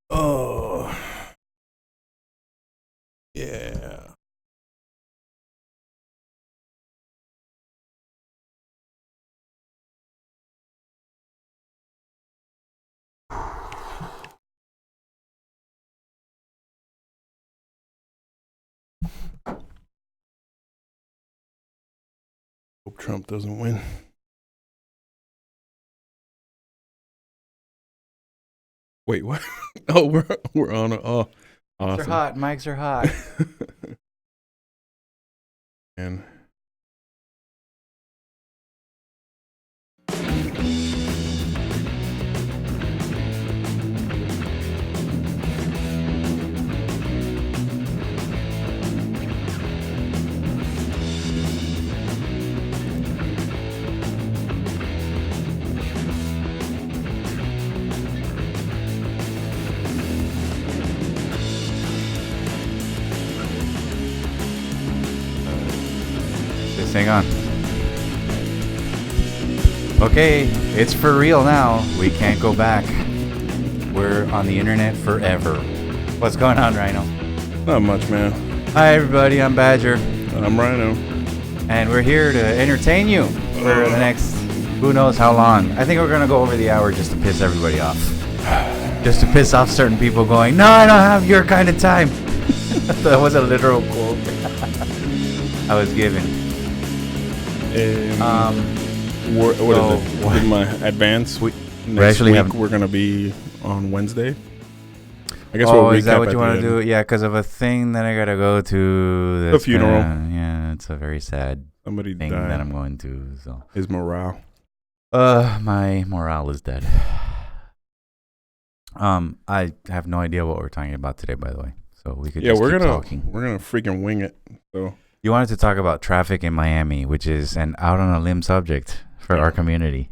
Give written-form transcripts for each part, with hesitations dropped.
Oh, yeah. Hope Trump doesn't win. Wait, what? Oh, we're on. Oh, Mics are awesome. hot. Mics are hot. And Just hang on. Okay, it's for real now. We can't go back. We're on the internet forever. What's going on, Rhino? not much, man. Hi, everybody. I'm Badger, I'm Rhino. and we're here to entertain you for the next who knows how long. I think we're going to go over the hour just to piss everybody off. Just to piss off certain people going, no, I don't have your kind of time. That was a literal quote I was given. What so- is it? With my advance, next actually week have- we're gonna be on Wednesday. I guess Oh, we'll is that recap what at you the want to end. do? Yeah, because of a thing that I gotta go to. The that's funeral. Yeah, it's a very sad Somebody thing died. that I'm going to. So, His morale. my morale is dead. I have no idea what we're talking about today, by the way. So we could Yeah, just we're keep gonna talking. freaking wing it. So You wanted to talk about traffic in Miami, which is an out on a limb subject for our community.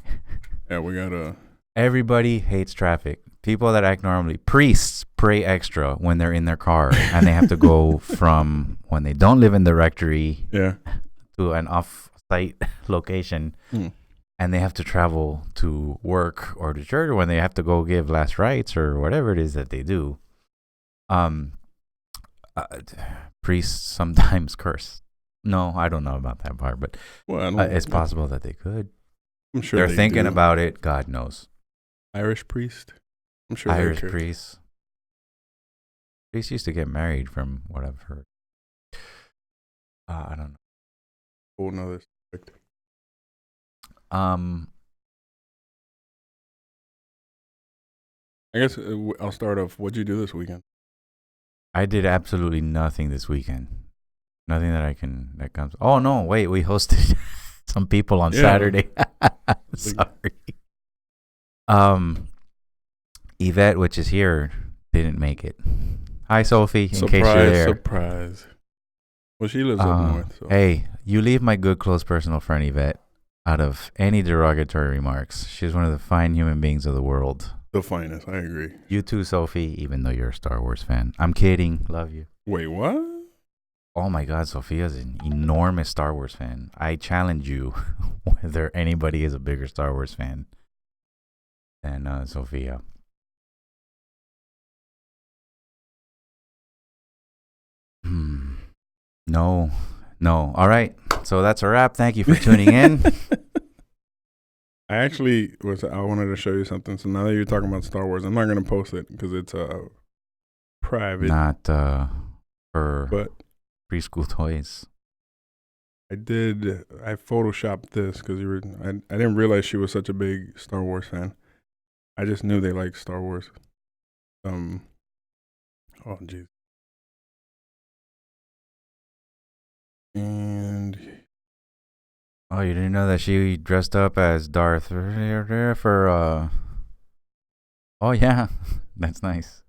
yeah, we gotta. Everybody hates traffic. People that act normally, priests pray extra when they're in their car and they have to go from when they don't live in the rectory Yeah. to an off-site location, Hmm. and they have to travel to work or to church, or when they have to go give last rites or whatever it is that they do. Priests sometimes curse. No, I don't know about that part, but Well, I don't, it's possible that they could. I'm sure They're they thinking do. about it. God knows. Irish priest. I'm sure Irish they care. priests. Priests used to get married, from what I've heard. I don't know. Whole nother subject. I guess I'll start off. What'd you do this weekend? I did absolutely nothing this weekend. Nothing that comes. Oh no! Wait, we hosted some people on Yeah. Saturday. Sorry. Yvette, which is here, didn't make it. Hi, Sophie. In case you're there. Surprise. Well, she lives up north. So. Hey, you leave my good, close personal friend Yvette out of any derogatory remarks. She's one of the fine human beings of the world. The finest. I agree. You too, Sophie, even though you're a Star Wars fan. I'm kidding. Love you. Wait, what? Oh my God, Sophia's an enormous Star Wars fan. I challenge you whether anybody is a bigger Star Wars fan than Sophia. No. All right. So that's a wrap. Thank you for tuning in. I wanted to show you something. So now that you're talking about Star Wars, I'm not gonna post it because it's private. Not for But preschool toys. I photoshopped this because I didn't realize she was such a big Star Wars fan. I just knew they liked Star Wars. Oh jeez. And Oh, you didn't know that she dressed up as Darth for Oh yeah, that's nice.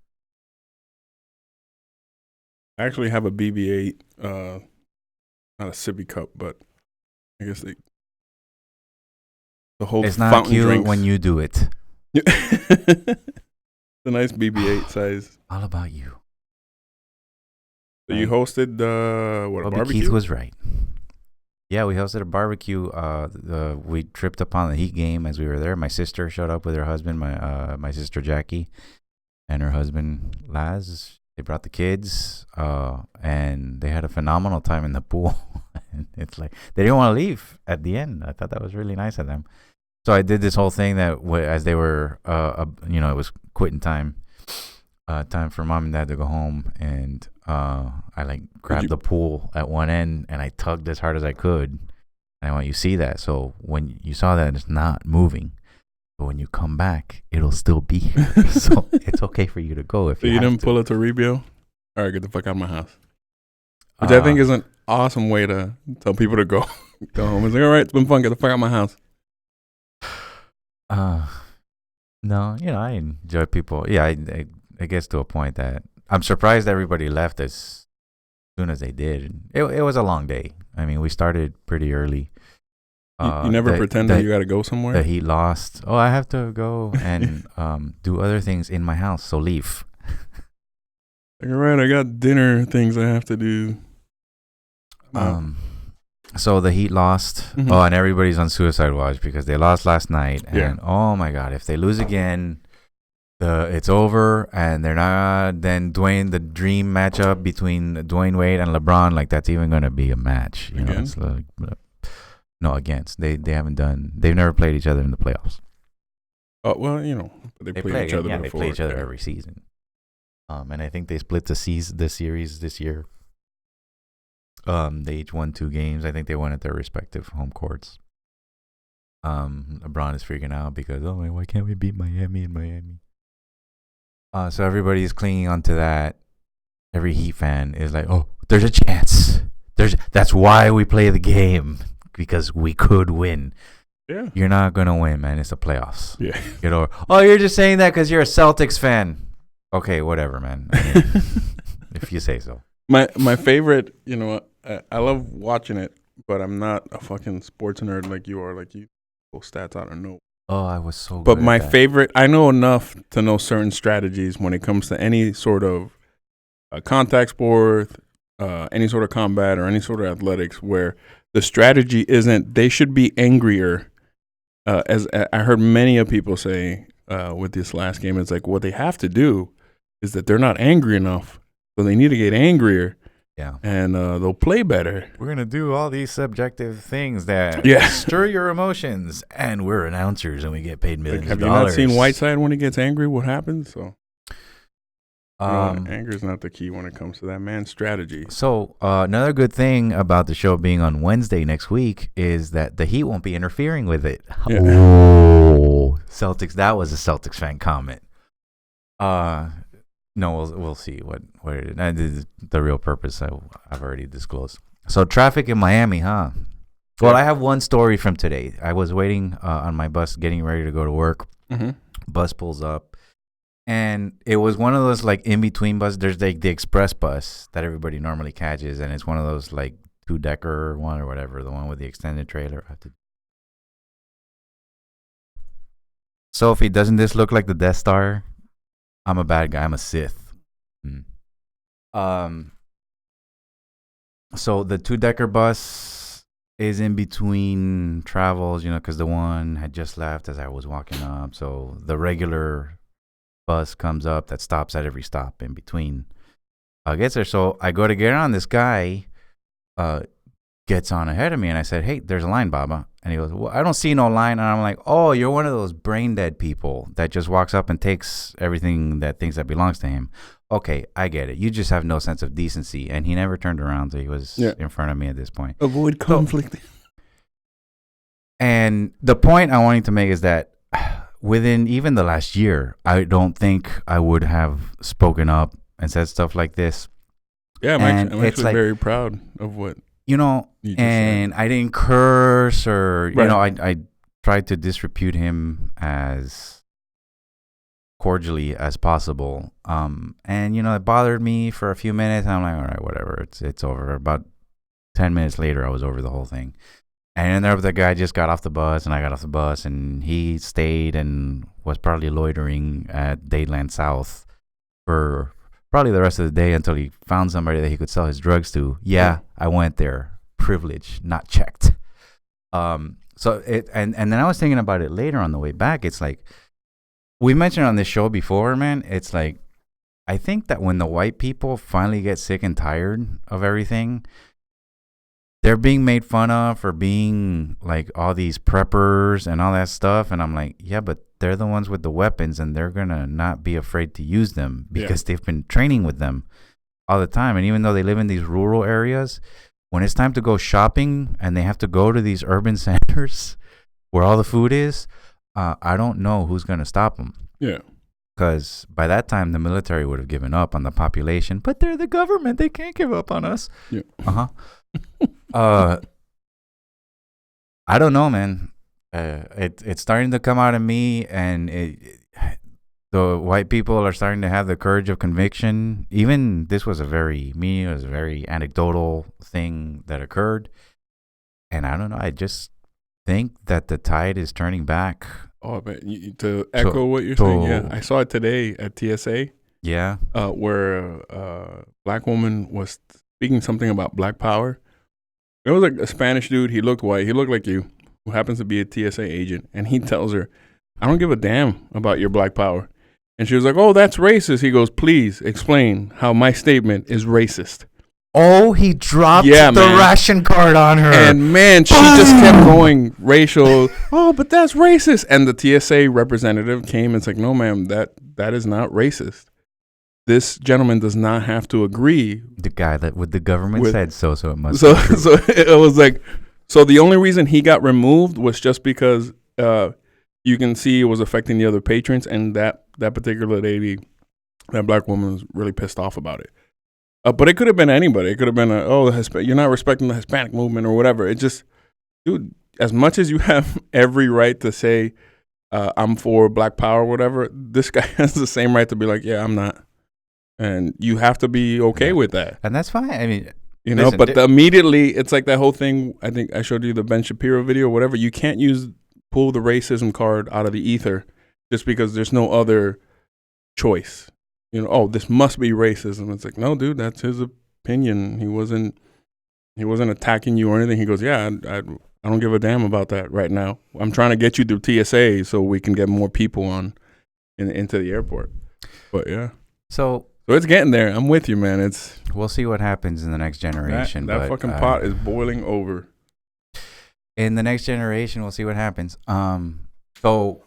I actually have a BB-8, not a sippy cup, but I guess the whole It's not fountain cute drinks. when you do it. The nice BB-8 size. All about you. So you hosted a Bobby barbecue? Keith was right. Yeah, we hosted a barbecue. We tripped upon the Heat game as we were there. My sister showed up with her husband, my sister Jackie, and her husband Laz. They brought the kids, and they had a phenomenal time in the pool. And it's like they didn't want to leave at the end. I thought that was really nice of them. So I did this whole thing that as they were, it was quitting time, time for mom and dad to go home, and I like grabbed the pool at one end and I tugged as hard as I could. And I want you to see that. So when you saw that, it's not moving. But when you come back, it'll still be here. So it's okay for you to go if so you you have didn't to. pull a Toribio? All right, get the fuck out of my house. Which I think is an awesome way to tell people to go home. It's like, all right, it's been fun. Get the fuck out of my house. No, I enjoy people. Yeah, it gets to a point that I'm surprised everybody left as soon as they did. It was a long day. I mean, we started pretty early. You never pretend that you got to go somewhere? The Heat lost. Oh, I have to go and do other things in my house, so leave. Like, all right, I got dinner things I have to do. So the Heat lost. Mm-hmm. Oh, and everybody's on suicide watch because they lost last night. And oh my God, if they lose again, it's over. And they're not. Then the dream matchup between Dwayne Wade and LeBron, like that's even going to be a match. You know, it's like no against. They haven't done. They've never played each other in the playoffs. Oh well, they play each other. Yeah, before. They play each other every season. And I think they split the series this year. They each won 2 games. I think they won at their respective home courts. LeBron is freaking out because, why can't we beat Miami in Miami? So everybody's clinging onto that. Every Heat fan is like, oh, there's a chance. That's why we play the game, because we could win. Yeah. You're not going to win, man. It's the playoffs. Yeah. You're just saying that because you're a Celtics fan. Okay, whatever, man. I mean, if you say so. My favorite, I love watching it, but I'm not a fucking sports nerd like you are. Like you pull stats out of nowhere. Oh, I was so. But my favorite, I know enough to know certain strategies when it comes to any sort of contact sport, any sort of combat, or any sort of athletics, where the strategy isn't they should be angrier. As I heard many of people say with this last game, it's like what they have to do is that they're not angry enough, so they need to get angrier. Yeah. And they'll play better. We're going to do all these subjective things that stir your emotions. And we're announcers and we get paid millions of dollars. Have you not seen Whiteside when he gets angry? What happens? So, anger is not the key when it comes to that man's strategy. So, another good thing about the show being on Wednesday next week is that the Heat won't be interfering with it. Yeah. Oh, Celtics. That was a Celtics fan comment. No, we'll see what it is. The real purpose I've already disclosed. So traffic in Miami, huh? Well, I have one story from today. I was waiting on my bus, getting ready to go to work. Mm-hmm. Bus pulls up, and it was one of those like in between buses. There's like the express bus that everybody normally catches, and it's one of those like 2-decker one or whatever, the one with the extended trailer. Sophie, doesn't this look like the Death Star? I'm a bad guy. I'm a Sith. So the 2-decker bus is in between travels, because the one had just left as I was walking up. So the regular bus comes up that stops at every stop in between. Gets there. So I go to get on. This guy gets on ahead of me, and I said, "Hey, there's a line, Baba." And he goes, "Well, I don't see no line." And I'm like, "Oh, you're one of those brain dead people that just walks up and takes everything that thinks that belongs to him. Okay, I get it. You just have no sense of decency." And he never turned around, so he was in front of me at this point. Avoid conflict. And the point I wanted to make is that within even the last year, I don't think I would have spoken up and said stuff like this. Yeah, I'm actually very proud of what. And I didn't curse or, I tried to disrepute him as cordially as possible. And, it bothered me for a few minutes. And I'm like, all right, whatever. It's over. About 10 minutes later, I was over the whole thing. And then the guy just got off the bus, and I got off the bus, and he stayed and was probably loitering at Dadeland South for probably the rest of the day until he found somebody that he could sell his drugs to. Yeah, I went there. privilege, not checked. So it and then I was thinking about it later on the way back. It's like we mentioned on this show before, man. It's like I think that when the white people finally get sick and tired of everything, they're being made fun of for being like all these preppers and all that stuff. And I'm like, yeah, but they're the ones with the weapons and they're going to not be afraid to use them because they've been training with them all the time. And even though they live in these rural areas, when it's time to go shopping and they have to go to these urban centers where all the food is, I don't know who's going to stop them. Yeah. Because by that time, the military would have given up on the population. But they're the government. They can't give up on us. Yeah. I don't know, man. It's starting to come out of me, and the white people are starting to have the courage of conviction. Even this was a very anecdotal thing that occurred. And I don't know. I just think that the tide is turning back. Oh, but to echo what you're saying, yeah, I saw it today at TSA. Yeah, where a black woman was speaking something about black power. It was like a Spanish dude. He looked white. He looked like you, who happens to be a TSA agent. And he tells her, "I don't give a damn about your black power." And she was like, "Oh, that's racist." He goes, "Please explain how my statement is racist." Oh, he dropped the ration card on her. And man, she just kept going racial. Oh, but that's racist. And the TSA representative came and said, "No, ma'am, that is not racist. This gentleman does not have to agree." The guy that with the government said so it must so it was like, so the only reason he got removed was just because you can see it was affecting the other patrons, and that particular lady, that black woman, was really pissed off about it. But it could have been anybody. It could have been, you're not respecting the Hispanic movement or whatever. It just, dude, as much as you have every right to say, I'm for black power or whatever, this guy has the same right to be like, yeah, I'm not. And you have to be okay with that. And that's fine. I mean, listen, but immediately, it's like that whole thing. I think I showed you the Ben Shapiro video or whatever. You can't pull the racism card out of the ether just because there's no other choice. This must be racism. It's like, no, dude, that's his opinion. He wasn't attacking you or anything. He goes, yeah, I don't give a damn about that right now. I'm trying to get you through TSA so we can get more people into the airport. But yeah. So it's getting there. I'm with you, man. We'll see what happens in the next generation. That fucking pot is boiling over. In the next generation, we'll see what happens. So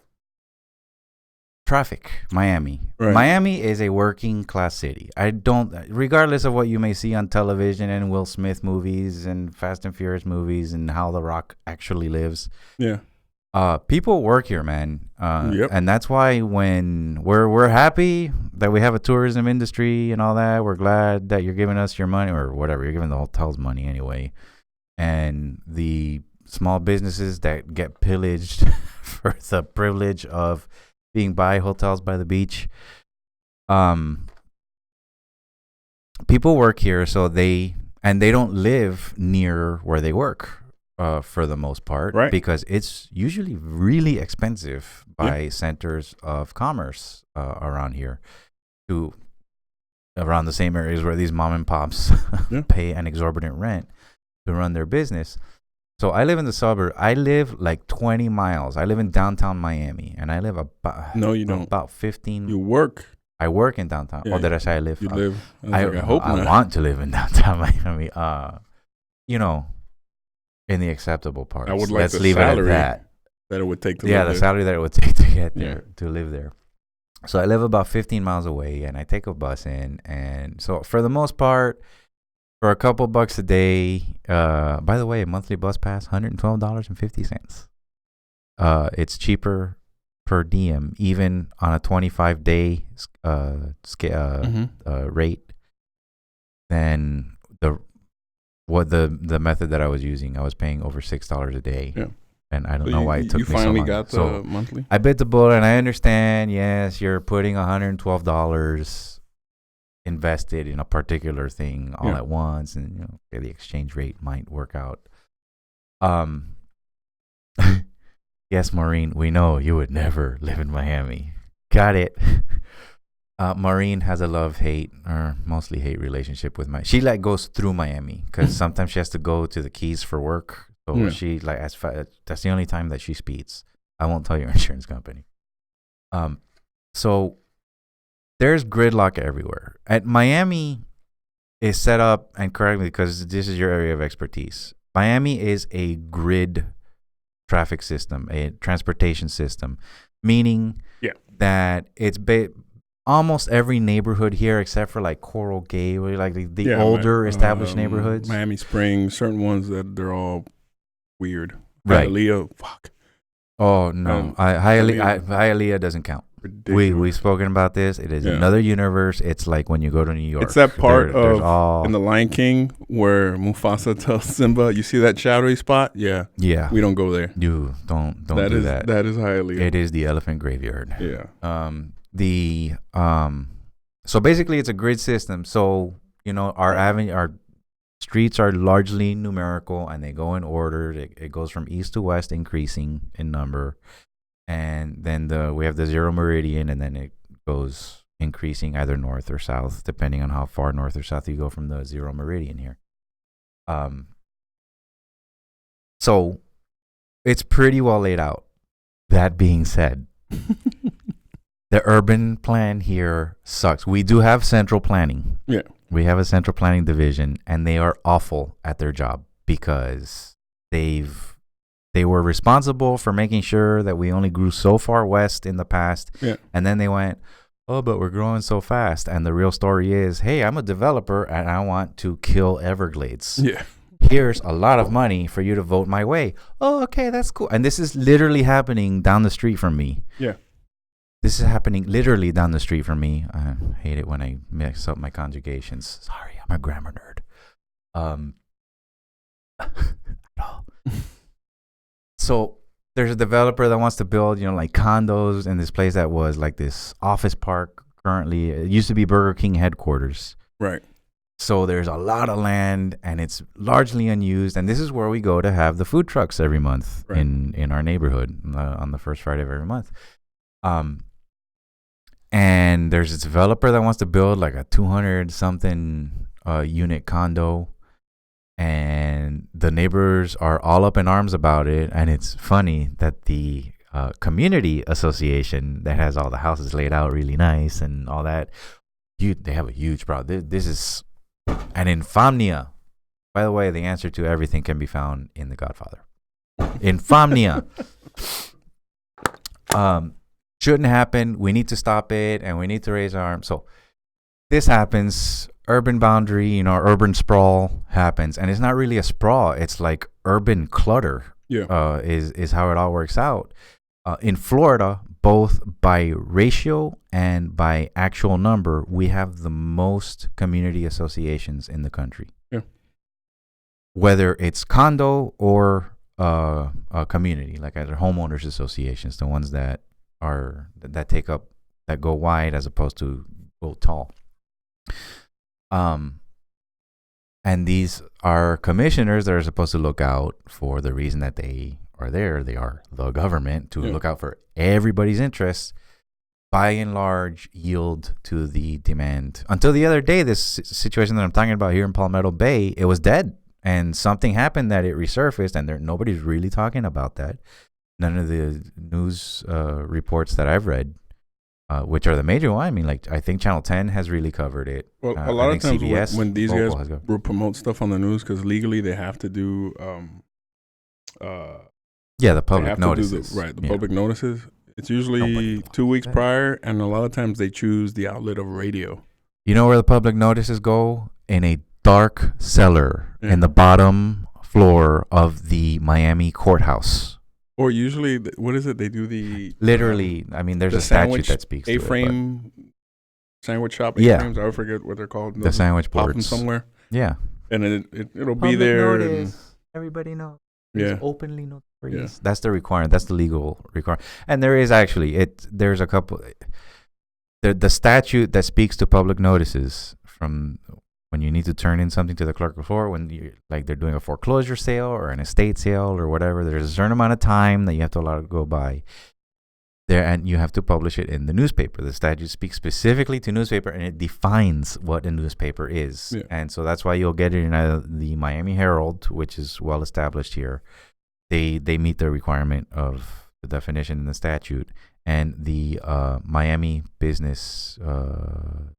traffic, Miami. Right. Miami is a working class city. Regardless of what you may see on television and Will Smith movies and Fast and Furious movies and how The Rock actually lives. Yeah. People work here, man. Yep. And that's why when we're happy that we have a tourism industry and all that, we're glad that you're giving us your money or whatever. You're giving the hotels money anyway. And the small businesses that get pillaged for the privilege of being by hotels by the beach. People work here, so they don't live near where they work for the most part, right? Because it's usually really expensive by centers of commerce around here, around the same areas where these mom and pops pay an exorbitant rent to run their business. So I live in the suburb. I live like 20 miles. I live in downtown Miami, and I live about about 15. You work. I work in downtown. Yeah, did I say I live? You live. I want to live in downtown Miami. In the acceptable part. I would like Let's the leave salary it at that it would take to live live the there. salary that it would take to get there to live there. So I live about 15 miles away, and I take a bus in, and so for the most part, for a couple bucks a day, by the way, a monthly bus pass, $112.50. It's cheaper per diem, even on a 25-day rate than the method that I was using. I was paying over $6 a day. Yeah. And I don't know why it took me so long. You finally got the monthly? I bit the bullet, and I understand, yes, you're putting $112 invested in a particular thing all at once, and the exchange rate might work out. Yes, Maureen, we know you would never live in Miami. Got it. Maureen has a love-hate, or mostly hate relationship with She like goes through Miami because sometimes she has to go to the Keys for work. So she like that's the only time that she speeds. I won't tell your insurance company. So there's gridlock everywhere. At Miami is set up, and correct me because this is your area of expertise. Miami is a grid traffic system, a transportation system, meaning that it's almost every neighborhood here, except for like Coral Gateway, like the older established neighborhoods. Miami Springs, certain ones that they're all weird. Right. Hialeah, fuck. Oh, no. Hialeah doesn't count. We've spoken about this. It is another universe. It's like when you go to New York. It's that part in The Lion King where Mufasa tells Simba, you see that shadowy spot? Yeah. Yeah. We don't go there. You don't do that. That is Hialeah. It is the elephant graveyard. Yeah. So basically it's a grid system. So, our streets are largely numerical and they go in order. It goes from east to west, increasing in number. And then we have the zero meridian, and then it goes increasing either north or south, depending on how far north or south you go from the zero meridian here. So it's pretty well laid out. That being said, the urban plan here sucks. We do have central planning. Yeah. We have a central planning division, and they are awful at their job because they were responsible for making sure that we only grew so far west in the past. Yeah. And then they went, oh, but we're growing so fast. And the real story is, hey, I'm a developer and I want to kill Everglades. Yeah. Here's a lot of money for you to vote my way. Oh, okay, that's cool. And this is literally happening down the street from me. Yeah. This is happening literally down the street from me. I hate it when I mix up my conjugations. Sorry, I'm a grammar nerd. So there's a developer that wants to build, like condos in this place that was like this office park. Currently, it used to be Burger King headquarters. Right. So there's a lot of land and it's largely unused. And this is where we go to have the food trucks every month in our neighborhood on the first Friday of every month. And there's a developer that wants to build like a 200 something unit condo. And the neighbors are all up in arms about it. And it's funny that the community association that has all the houses laid out really nice and all that, they have a huge problem. This is an insomnia. By the way, the answer to everything can be found in The Godfather. Insomnia. Shouldn't happen. We need to stop it, and we need to raise our arms. So this happens. Urban boundary, urban sprawl happens, and it's not really a sprawl. It's like urban clutter. Yeah. Is how it all works out. In Florida, both by ratio and by actual number, we have the most community associations in the country. Yeah. Whether it's condo or a community, like either homeowners associations, the ones that go wide as opposed to go tall. And these are commissioners that are supposed to look out for the reason that they are there. They are the government to look out for everybody's interests. By and large, yield to the demand. Until the other day, this situation that I'm talking about here in Palmetto Bay, it was dead. And something happened that it resurfaced, and nobody's really talking about that. None of the news reports that I've read, which are the major one. I mean, like, I think Channel 10 has really covered it. Well, a lot of times when these guys will promote stuff on the news, because legally they have to do the public notices. The public notices. It's usually 2 weeks prior, and a lot of times they choose the outlet of radio. You know where the public notices go? In a dark cellar in the bottom floor of the Miami courthouse. Or usually, what is it? They do the... Literally, I mean, there's a statute that speaks to it. A-frame sandwich shop A-frames. I forget what they're called. The sandwich boards. Pop them somewhere. Yeah. And it'll be there. Everybody knows. Yeah. It's openly notorious. Yeah. That's the requirement. That's the legal requirement. And there is actually, there's a couple... The statute that speaks to public notices from... when you need to turn in something to the clerk before, when they're doing a foreclosure sale or an estate sale or whatever, there's a certain amount of time that you have to allow to go by. there, and you have to publish it in the newspaper. The statute speaks specifically to newspaper, and it defines what a newspaper is. Yeah. And so that's why you'll get it in the Miami Herald, which is well established here. They meet the requirement of the definition in the statute, and the Miami Business. The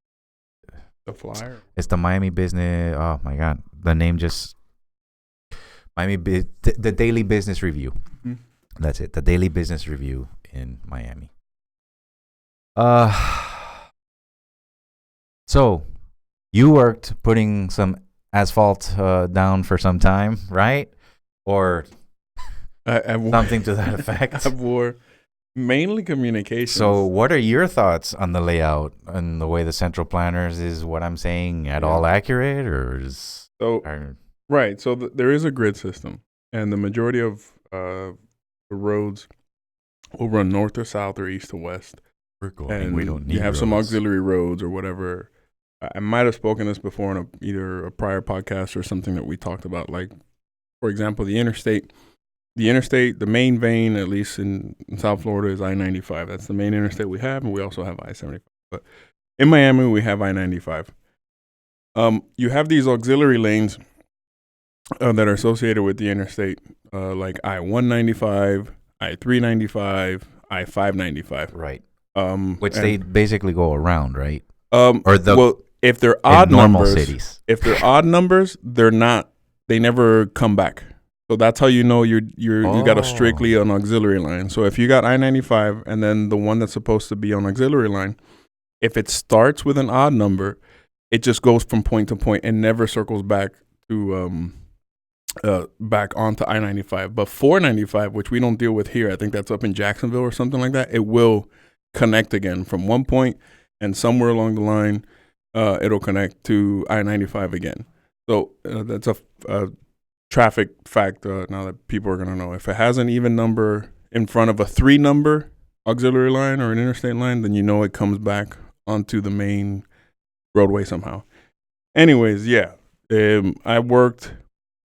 Flyer. It's the Miami Business. Oh my God, the name just the Daily Business Review. Mm-hmm. That's it. The Daily Business Review in Miami. So you worked putting some asphalt down for some time, right? Or something to that effect. I wore mainly communications. So what are your thoughts on the layout and the way the central planners is what I'm saying at all accurate, or is right? So there is a grid system, and the majority of the roads will run north or south or east to west. And we don't need you have roads. some auxiliary roads or whatever. I might have spoken this before in either a prior podcast or something that we talked about. Like, for example, the interstate, the main vein, at least in South Florida, is I-95. That's the main interstate we have, and we also have I-75. But in Miami, we have I-95. You have these auxiliary lanes that are associated with the interstate, like I-195, I-395, I-595. Right. Which they basically go around, right? If they're odd normal numbers, cities. If they're odd numbers, they're not. They never come back. So that's how you know you got a strictly an auxiliary line. So if you got I-95 and then the one that's supposed to be on auxiliary line, if it starts with an odd number, it just goes from point to point and never circles back to back onto I-95. But 495, which we don't deal with here, I think that's up in Jacksonville or something like that, it will connect again from one point, and somewhere along the line, it'll connect to I-95 again. So that's a traffic fact now that people are going to know. If it has an even number in front of a 3-number auxiliary line or an interstate line, then you know it comes back onto the main roadway somehow. Anyways, yeah. I worked,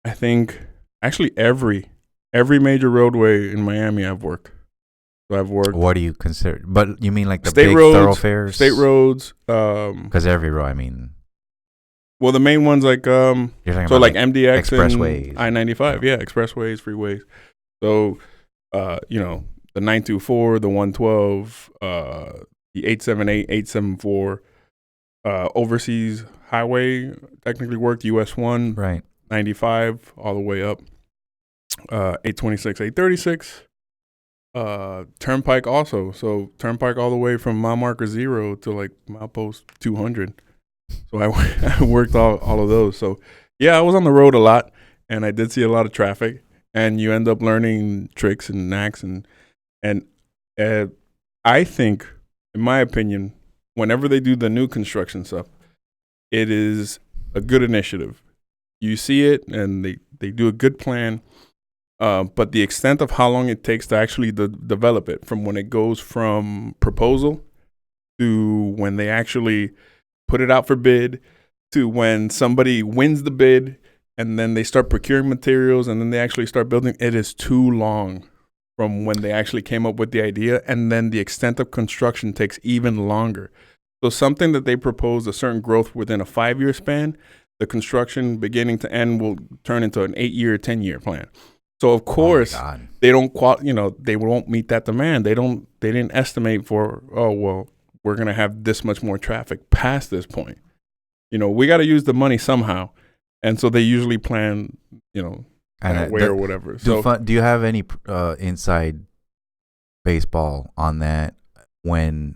I think, actually every major roadway in Miami I've worked. So I've worked. What do you consider? But you mean like the state big roads, thoroughfares? State roads. Because every road, I mean. Well, the main ones like You're talking so about like MDX expressways, and I-95, yeah, expressways, freeways. So, the 924, the 112, the 878, 874, overseas highway technically worked, US 1, right, 95 all the way up, 826, 836, Turnpike also. So Turnpike all the way from mile marker 0 to like milepost 200. So I worked all of those. So yeah, I was on the road a lot, and I did see a lot of traffic, and you end up learning tricks and knacks, and I think, in my opinion, whenever they do the new construction stuff, it is a good initiative. You see it, and they do a good plan, but the extent of how long it takes to actually develop it, from when it goes from proposal to when they actually put it out for bid, to when somebody wins the bid and then they start procuring materials and then they actually start building, it is too long from when they actually came up with the idea, and then the extent of construction takes even longer. So something that they propose a certain growth within a 5-year span, the construction beginning to end will turn into an 8-year, 10-year plan. So of course they don't they won't meet that demand. They didn't estimate for, we're going to have this much more traffic past this point. We got to use the money somehow. And so they usually plan, that way or whatever. Do you have any inside baseball on that when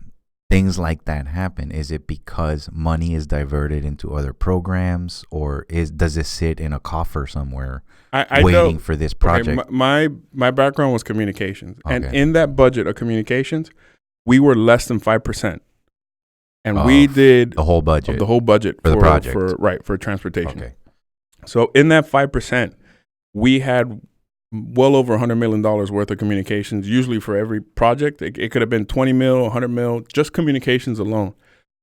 things like that happen? Is it because money is diverted into other programs, or does it sit in a coffer somewhere waiting for this project? Okay, my background was communications. Okay. And in that budget of communications, we were less than 5%, and we did the whole budget for the project, for transportation. Okay. So in that 5%, we had well over $100 million worth of communications. Usually for every project, it could have been 20 mil, 100 mil, just communications alone.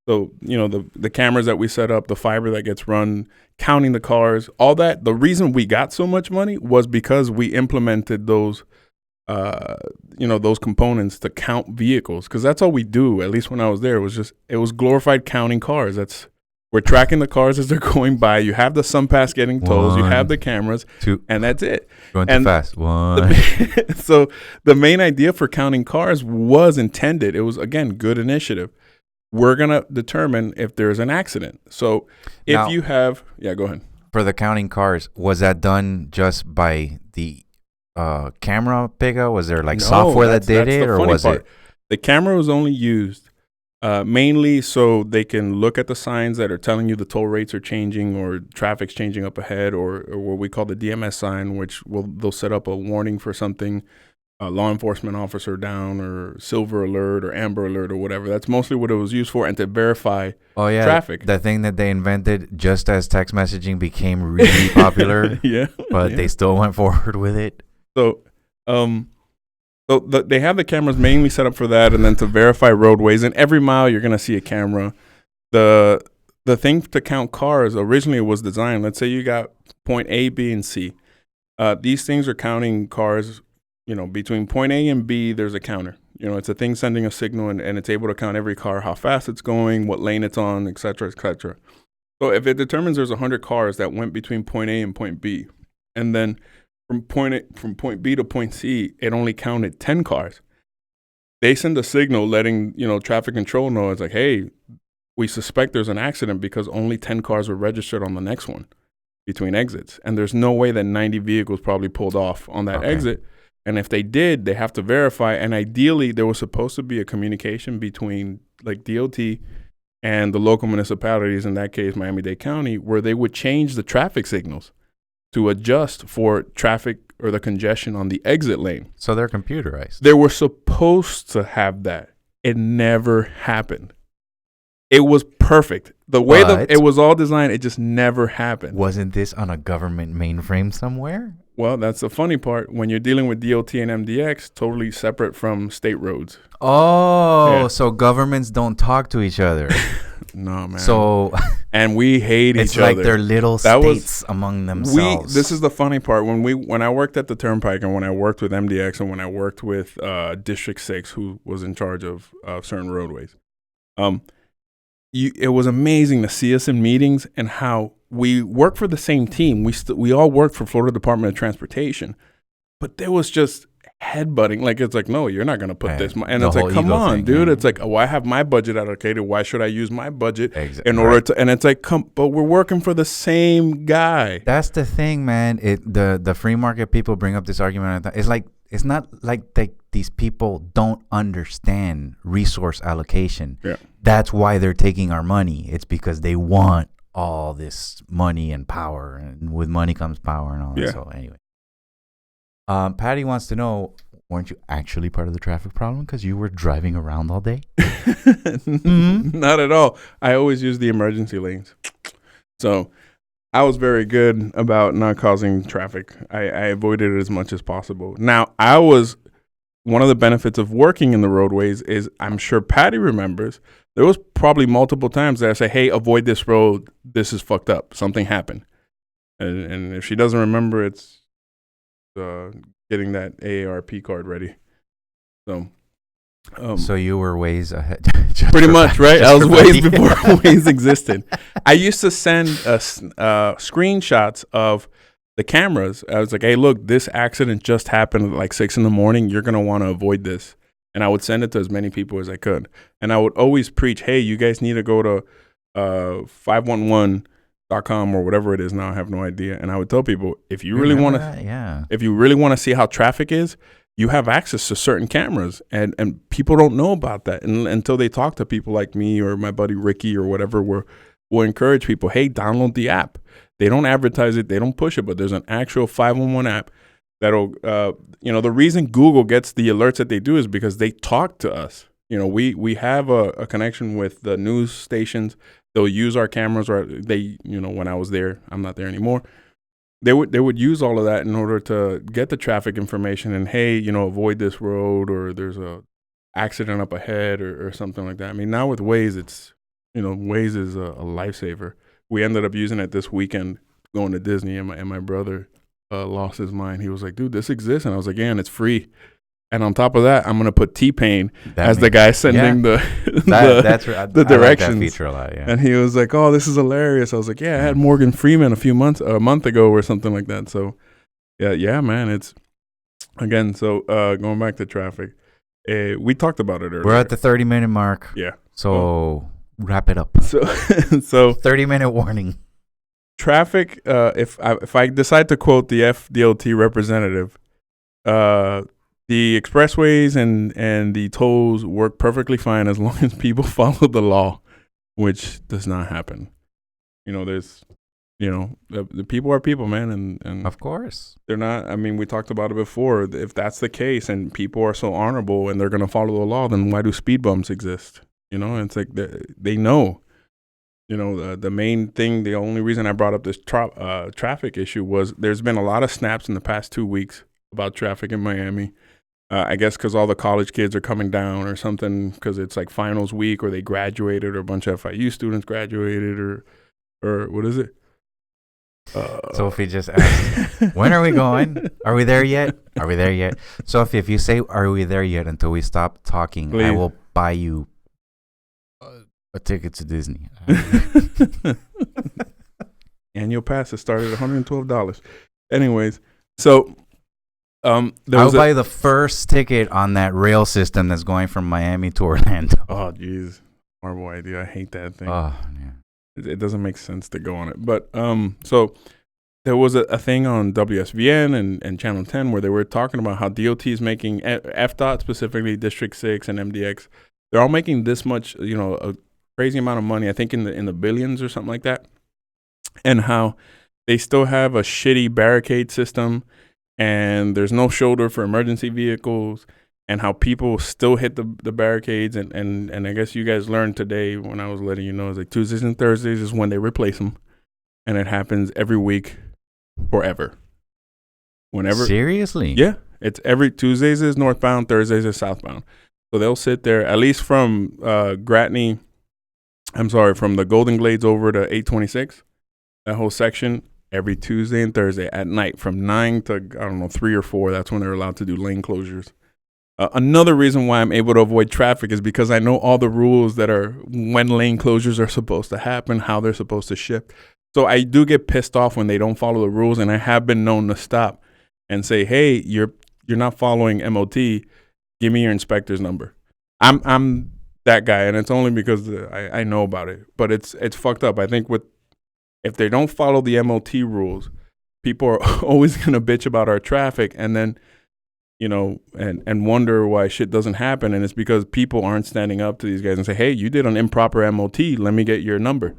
So the cameras that we set up, the fiber that gets run, counting the cars, all that. The reason we got so much money was because we implemented those uh, those components to count vehicles, because that's all we do. At least when I was there, it was glorified counting cars. We're tracking the cars as they're going by. You have the SunPass getting tolls. You have the cameras, 2, and that's it. going too fast. 1. So the main idea for counting cars was intended. It was, again, good initiative. We're gonna determine if there's an accident. So if Now, you have, go ahead. for the counting cars, was that done just by the camera pickup? Was there like No, software that did that's it, the or funny was part. it? The camera was only used mainly so they can look at the signs that are telling you the toll rates are changing or traffic's changing up ahead, or what we call the DMS sign, which they'll set up a warning for something, a law enforcement officer down, or silver alert or amber alert or whatever. That's mostly what it was used for, and to verify traffic. The thing that they invented just as text messaging became really popular, but they still went forward with it. So, they have the cameras mainly set up for that, and then to verify roadways. And every mile you're gonna see a camera. The thing to count cars originally was designed. Let's say you got point A, B, and C. These things are counting cars. Between point A and B, there's a counter. It's a thing sending a signal, and it's able to count every car, how fast it's going, what lane it's on, et cetera, et cetera. So if it determines there's 100 cars that went between point A and point B, and then from point B to point C, it only counted 10 cars. They send a signal letting, traffic control know. It's like, hey, we suspect there's an accident because only 10 cars were registered on the next one between exits. And there's no way that 90 vehicles probably pulled off on that exit. And if they did, they have to verify. And ideally, there was supposed to be a communication between like DOT and the local municipalities, in that case, Miami-Dade County, where they would change the traffic signals to adjust for traffic or the congestion on the exit lane. So they're computerized. They were supposed to have that. It never happened. It was perfect. The way that it was all designed, it just never happened. Wasn't this on a government mainframe somewhere? Well, that's the funny part. When you're dealing with DOT and MDX, totally separate from state roads. Oh, so governments don't talk to each other. No, man. So, and we hate each other. It's like they're little states among themselves. This is the funny part. When I worked at the Turnpike, and when I worked with MDX, and when I worked with District 6, who was in charge of certain roadways, it was amazing to see us in meetings and how we work for the same team. We all worked for Florida Department of Transportation, but there was just headbutting. Like, it's like, no, you're not going to put this. And it's like, come on, dude. It's like, oh, I have my budget allocated. Why should I use my budget in order to? And it's like, but we're working for the same guy. That's the thing, man. The free market people bring up this argument. It's not like these people don't understand resource allocation. Yeah. That's why they're taking our money. It's because they want all this money and power, and with money comes power and all that. Yeah. So anyway, Patty wants to know, weren't you actually part of the traffic problem because you were driving around all day? Not at all. I always use the emergency lanes. So I was very good about not causing traffic. I avoided it as much as possible. Now, one of the benefits of working in the roadways is, I'm sure Patty remembers, there was probably multiple times that I say, hey, avoid this road. This is fucked up. Something happened. And if she doesn't remember, it's getting that AARP card ready. So you were ways ahead. Pretty much, right? I was ways before Waze existed. I used to send screenshots of the cameras. I was like, hey, look, this accident just happened at like 6 a.m. You're going to want to avoid this. And I would send it to as many people as I could. And I would always preach, hey, you guys need to go to 511.com or whatever it is now. I have no idea. And I would tell people, if you really want to see how traffic is, you have access to certain cameras, and people don't know about that until they talk to people like me or my buddy Ricky or whatever. We'll encourage people, hey, download the app. They don't advertise it, they don't push it, but there's an actual 511 app that'll, the reason Google gets the alerts that they do is because they talk to us. We have a connection with the news stations. They'll use our cameras, or when I was there, I'm not there anymore. They would use all of that in order to get the traffic information and, hey, avoid this road, or there's a accident up ahead or something like that. I mean, now with Waze, it's, Waze is a lifesaver. We ended up using it this weekend going to Disney, and my brother lost his mind. He was like, dude, this exists. And I was like, yeah, and it's free. And on top of that, I'm gonna put T-Pain That as the makes- guy sending the That's the I like that directions. feature a lot. Yeah. And he was like, "Oh, this is hilarious." I was like, "Yeah, I had Morgan Freeman a month ago or something like that." So, yeah, man. It's again. So going back to traffic, we talked about it earlier. We're at the 30-minute mark. Yeah. So wrap it up. So so 30-minute warning. traffic. If I decide to quote the FDOT representative, the expressways and the tolls work perfectly fine as long as people follow the law, which does not happen. There's, the people are people, man, and Of course. they're not. I mean, we talked about it before. If that's the case, and people are so honorable and they're going to follow the law, then why do speed bumps exist? It's like they know. The main thing, the only reason I brought up this traffic issue was there's been a lot of snaps in the past 2 weeks about traffic in Miami. I guess because all the college kids are coming down or something because it's like finals week or they graduated or a bunch of FIU students graduated or what is it? Sophie just asked, when are we going? Are we there yet? Are we there yet? Sophie, if you say, are we there yet until we stop talking, Please. I will buy you a ticket to Disney. Annual passes started at $112. Anyways, so there I'll was buy the first ticket on that rail system that's going from Miami to Orlando. oh jeez, horrible idea. I hate that thing. Oh, yeah. It doesn't make sense to go on it. But so there was a thing on WSVN and Channel 10 where they were talking about how DOT is making FDOT, specifically District 6 and MDX. They're all making this much, a crazy amount of money. I think in the billions or something like that. And how they still have a shitty barricade system, and there's no shoulder for emergency vehicles, and how people still hit the barricades. And I guess you guys learned today when I was letting you know, it's like Tuesdays and Thursdays is when they replace them. And it happens every week forever. Whenever. Seriously? Yeah. It's every Tuesdays is northbound, Thursdays is southbound. So they'll sit there, at least from from the Golden Glades over to 826, that whole section, every Tuesday and Thursday at night from 9 to, 3 or 4. That's when they're allowed to do lane closures. Another reason why I'm able to avoid traffic is because I know all the rules that are when lane closures are supposed to happen, how they're supposed to shift. So I do get pissed off when they don't follow the rules, and I have been known to stop and say, "Hey, you're not following MOT. Give me your inspector's number." I'm that guy, and it's only because I know about it. But it's fucked up. I think if they don't follow the MOT rules, people are always gonna bitch about our traffic, and then and wonder why shit doesn't happen. And it's because people aren't standing up to these guys and say, "Hey, you did an improper MOT. Let me get your number.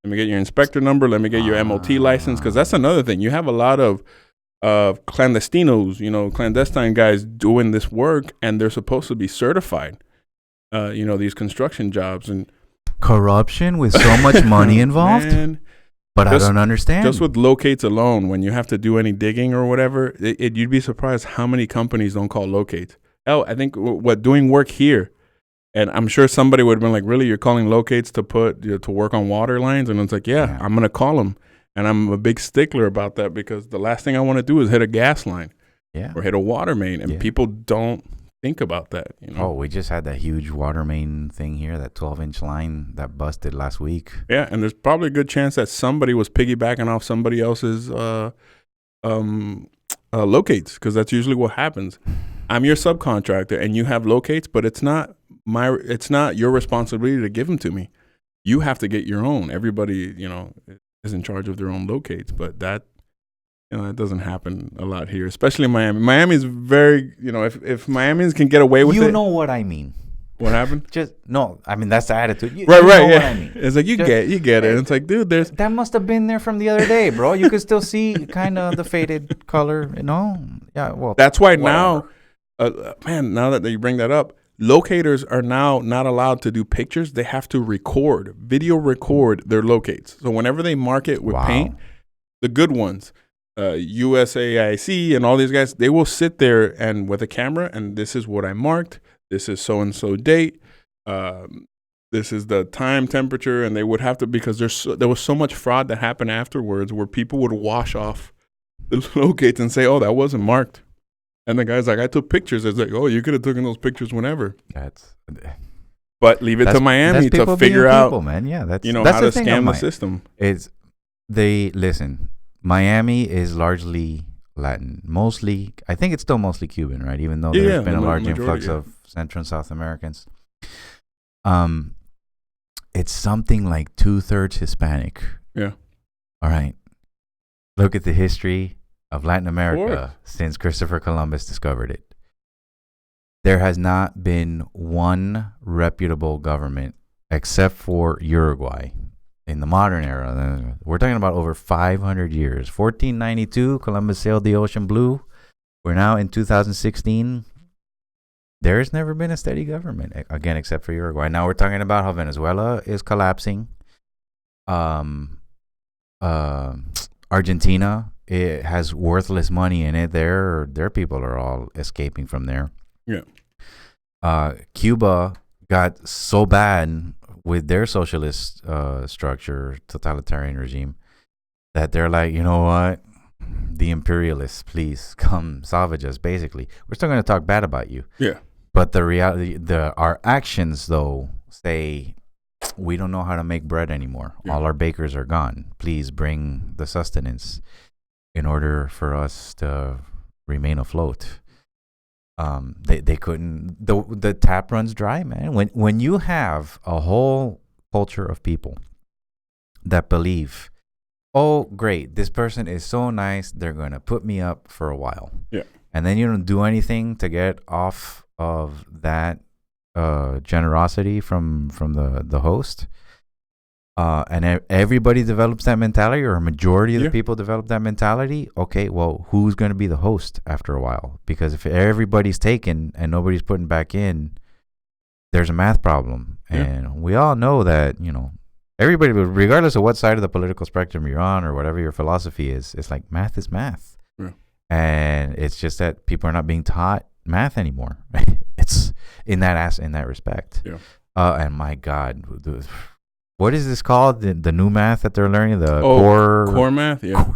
Let me get your inspector number. Let me get your MOT license." Because that's another thing. You have a lot of clandestinos, clandestine guys doing this work, and they're supposed to be certified. These construction jobs and Corruption with so much money involved? Man, But I don't understand. just with locates alone, when you have to do any digging or whatever, you'd be surprised how many companies don't call locates. Hell, I think doing work here, and I'm sure somebody would have been like, "Really, you're calling locates to to work on water lines?" And it's like, yeah. I'm gonna call them, and I'm a big stickler about that because the last thing I want to do is hit a gas line or hit a water main, and people don't think about that. Oh, we just had that huge water main thing here, that 12-inch line that busted last week. Yeah, and there's probably a good chance that somebody was piggybacking off somebody else's locates, because that's usually what happens. I'm your subcontractor, and you have locates, but it's not your responsibility to give them to me. You have to get your own. Everybody, is in charge of their own locates, but that doesn't happen a lot here, especially in Miami. Miami's very, if Miamians can get away with it. You know what I mean. What happened? That's the attitude. You Right, know yeah. what I mean. It's like you get it. And it's like, dude, That must have been there from the other day, bro. You could still see kind of the faded color, Yeah, well. That's why whatever. now that you bring that up, locators are now not allowed to do pictures. They have to video record their locates. So whenever they mark it with paint, the good ones, USAIC and all these guys, they will sit there and with a camera, and this is what I marked. This is so-and-so date. This is the time, temperature, and they would have to, because there was so much fraud that happened afterwards where people would wash off the locates and say, "Oh, that wasn't marked." And the guy's like, I took pictures. It's like, oh, you could have taken those pictures whenever. That's But leave it to Miami people to figure out, people, man. Yeah, that's how the to thing scam the system. Listen. Miami is largely Latin, mostly. I think it's still mostly Cuban, right? Even though there's been a large influx of Central and South Americans. It's something like 2/3 Hispanic. Yeah. All right. Look at the history of Latin America since Christopher Columbus discovered it. There has not been one reputable government except for Uruguay in the modern era. We're talking about over 500 years. 1492, Columbus sailed the ocean blue. We're now in 2016. There's never been a steady government, again, except for Uruguay. Now we're talking about how Venezuela is collapsing. Argentina, it has worthless money in it. Their people are all escaping from there. Yeah. Cuba got so bad with their socialist structure, totalitarian regime, that they're like, you know what? The imperialists, please come salvage us, basically. We're still going to talk bad about you. Yeah. But the reality, our actions, though, say we don't know how to make bread anymore. Yeah. All our bakers are gone. Please bring the sustenance in order for us to remain afloat. They couldn't. The tap runs dry, man. When you have a whole culture of people that believe, oh, great, this person is so nice, they're gonna put me up for a while. Yeah. And then you don't do anything to get off of that generosity from the host. And everybody develops that mentality, or a majority of the people develop that mentality. Okay, well, who's going to be the host after a while? Because if everybody's taken and nobody's putting back in, there's a math problem. And we all know that, everybody, regardless of what side of the political spectrum you're on or whatever your philosophy is, it's like math is math. Yeah. And it's just that people are not being taught math anymore. It's in that respect. Yeah. And my God, what is this called? The new math that they're learning? The core math? Yeah.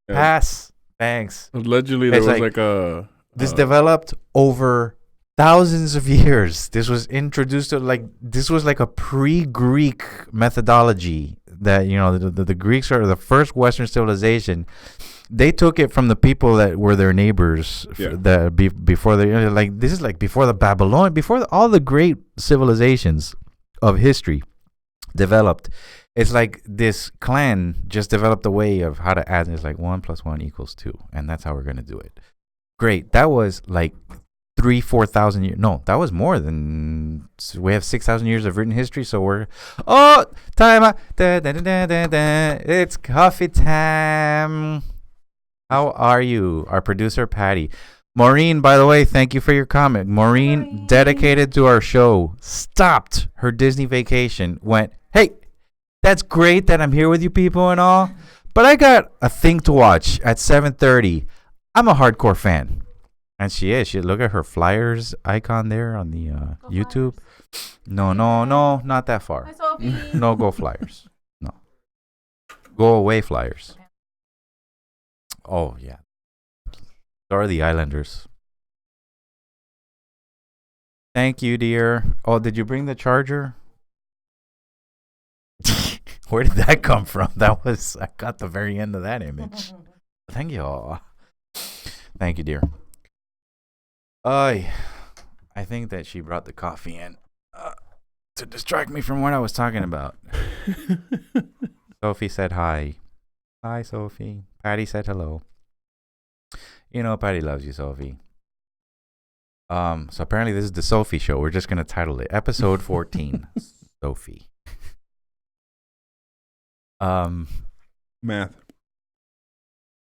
Pass. Thanks. Allegedly, there was this developed over thousands of years. This was introduced to this was like a pre-Greek methodology that, the Greeks are the first Western civilization. They took it from the people that were their neighbors before they, this is like before the Babylon, before all the great civilizations of history developed. It's like this clan just developed a way of how to add. It's like 1 + 1 = 2, and that's how we're gonna do it. Great. That was like 3,000-4,000 years. No, that was more than. We have 6,000 years of written history, so we're time out. It's coffee time. How are you, our producer Patty? Maureen, by the way, thank you for your comment. Maureen, dedicated to our show, stopped her Disney vacation, went, hey, that's great that I'm here with you people and all, but I got a thing to watch at 7:30. I'm a hardcore fan. And she is. Look at her Flyers icon there on the YouTube. Flyers. No, not that far. Hi, Sophie. No, go Flyers. No. Go away, Flyers. Oh, yeah. So are the Islanders. Thank you, dear. Oh, did you bring the charger? Where did that come from? I got the very end of that image. Thank you. Thank you, dear. I think that she brought the coffee in to distract me from what I was talking about. Sophie said hi. Hi, Sophie. Patty said hello. Patty loves you, Sophie. So apparently this is the Sophie show. We're just going to title it Episode 14, Sophie. Math.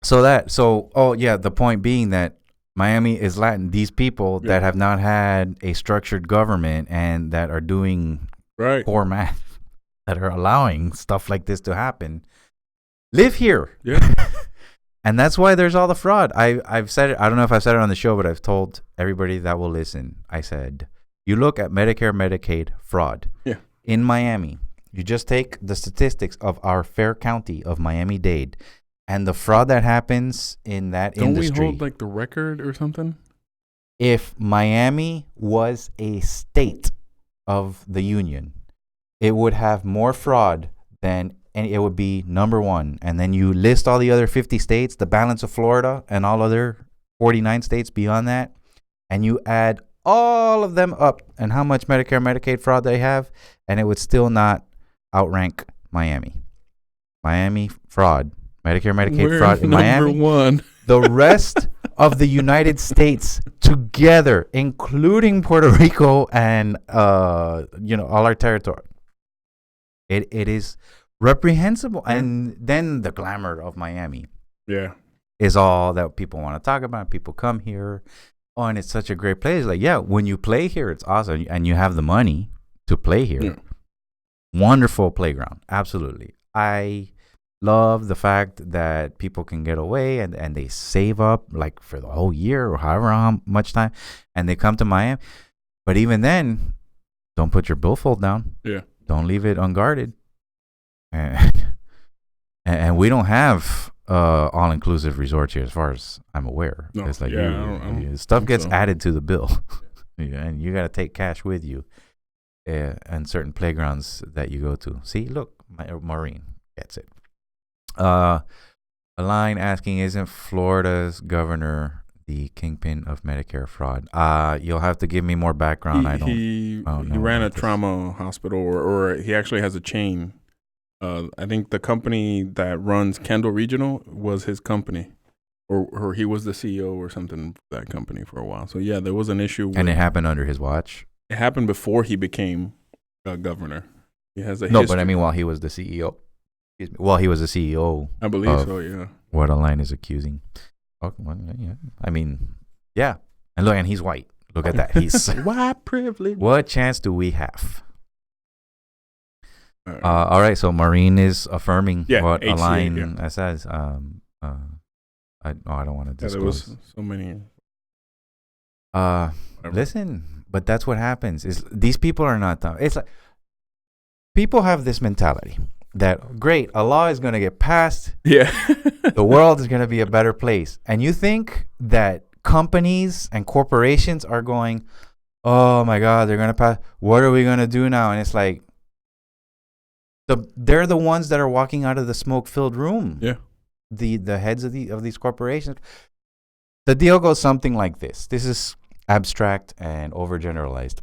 The point being that Miami is Latin. These people that have not had a structured government and that are doing poor math, that are allowing stuff like this to happen, live here. Yeah. And that's why there's all the fraud. I've said it. I don't know if I've said it on the show, but I've told everybody that will listen. I said, you look at Medicare, Medicaid fraud. Yeah. In Miami, you just take the statistics of our fair county of Miami-Dade. And the fraud that happens in that Don't industry. we hold like the record or something? If Miami was a state of the union, it would have more fraud than, and it would be number one. And then you list all the other 50 states, the balance of Florida, and all other 49 states beyond that, and you add all of them up and how much Medicare, Medicaid fraud they have, and it would still not outrank Miami. Miami fraud, Medicare, Medicaid fraud in Miami. Number one. The rest of the United States together, including Puerto Rico and all our territory, it is reprehensible. And then the glamour of Miami, is all that people want to talk about. People come here, and it's such a great place. Like, yeah, when you play here, it's awesome, and you have the money to play here. Yeah. Wonderful playground, absolutely. I love the fact that people can get away and they save up like for the whole year or however much time, and they come to Miami. But even then, don't put your billfold down. Yeah. Don't leave it unguarded. And we don't have all-inclusive resorts here, as far as I'm aware. No, it's like I don't stuff gets so. added to the bill, and you got to take cash with you. And certain playgrounds that you go to. See, look, Maureen gets it. A line asking, isn't Florida's governor the kingpin of Medicare fraud? You'll have to give me more background. He ran a trauma hospital, or he actually has a chain. I think the company that runs Kendall Regional was his company, or he was the CEO or something of that company for a while. So yeah, there was an issue. And it happened under his watch. It happened before he became governor. He has a no, history. but I mean while he was the CEO. Well, he was the CEO. I believe so. Yeah. What a line is accusing. Okay, well, yeah. I mean, yeah. And look, and he's white. Look at that. He's white privilege. What chance do we have? All right. So Maureen is affirming what HCA, a line says. I don't want to disclose. There was so many. Listen, but that's what happens. Is these people are not dumb. It's like people have this mentality that great, a law is going to get passed. Yeah. The world is going to be a better place. And you think that companies and corporations are going, oh my God, they're going to pass. What are we going to do now? And it's like, they're the ones that are walking out of the smoke-filled room. Yeah. The heads of these corporations. The deal goes something like this. This is abstract and overgeneralized,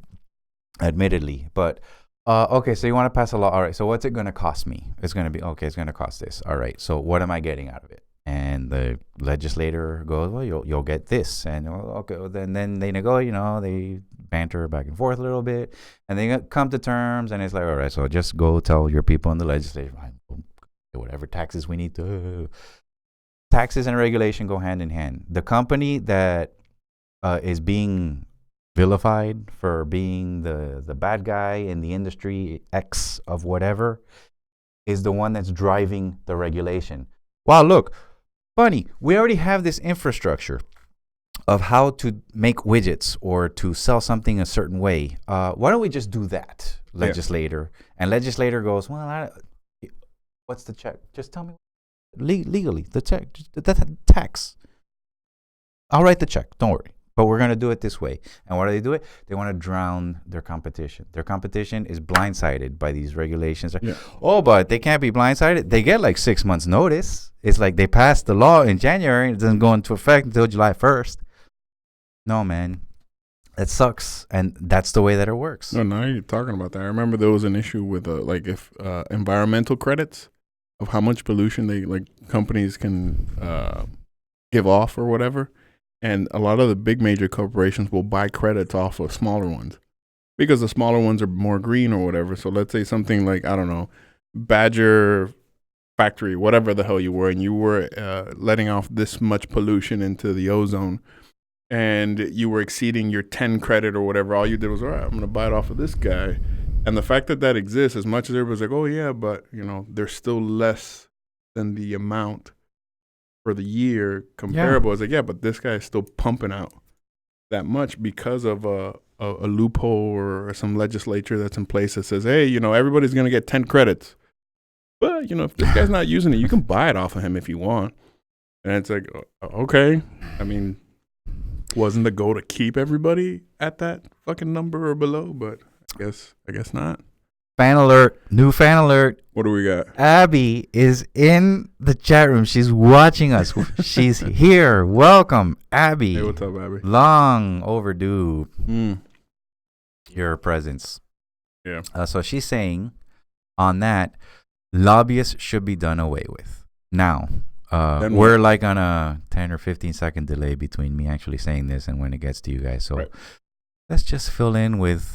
admittedly. But okay, so you want to pass a law. All right, so what's it going to cost me? It's going to be, okay, it's going to cost this. All right, so what am I getting out of it? And the legislator goes, well, you'll get this. And okay, well, then they they banter back and forth a little bit, and they come to terms, and it's like, all right, so just go tell your people in the legislature, whatever taxes we need to. Taxes and regulation go hand in hand. The company that is being vilified for being the bad guy in the industry X of whatever is the one that's driving the regulation. Wow, look, funny. We already have this infrastructure of how to make widgets or to sell something a certain way. Why don't we just do that, legislator? Yeah. And legislator goes, well, what's the check? Just tell me legally the check, the tax. I'll write the check. Don't worry. But we're going to do it this way. And why do they do it? They want to drown their competition. Their competition is blindsided by these regulations. Yeah. Oh, but they can't be blindsided. They get like 6 months notice. It's like they passed the law in January. It doesn't go into effect until July 1st. No, man. That sucks. And that's the way that it works. No, now you're talking about that. I remember there was an issue with if environmental credits of how much pollution companies can give off or whatever. And a lot of the big major corporations will buy credits off of smaller ones because the smaller ones are more green or whatever. So let's say something like, I don't know, Badger factory, whatever the hell you were, and you were letting off this much pollution into the ozone, and you were exceeding your 10 credit or whatever. All you did was, all right, I'm going to buy it off of this guy. And the fact that exists, as much as everybody's like, oh yeah, but there's still less than the amount for the year comparable. Yeah. It's like, yeah, but this guy is still pumping out that much because of a loophole or some legislature that's in place that says, hey, everybody's going to get 10 credits. But, if this guy's not using it, you can buy it off of him if you want. And it's like, okay. I mean, wasn't the goal to keep everybody at that fucking number or below? But I guess not. Fan alert. New fan alert. What do we got? Abby is in the chat room. She's watching us. She's here. Welcome, Abby. Hey, what's up, Abby? Long overdue Mm. your presence. Yeah. So she's saying on that, lobbyists should be done away with. Now, Then we're what? like on a 10 or 15 second delay between me actually saying this and when it gets to you guys. So Right. let's just fill in with,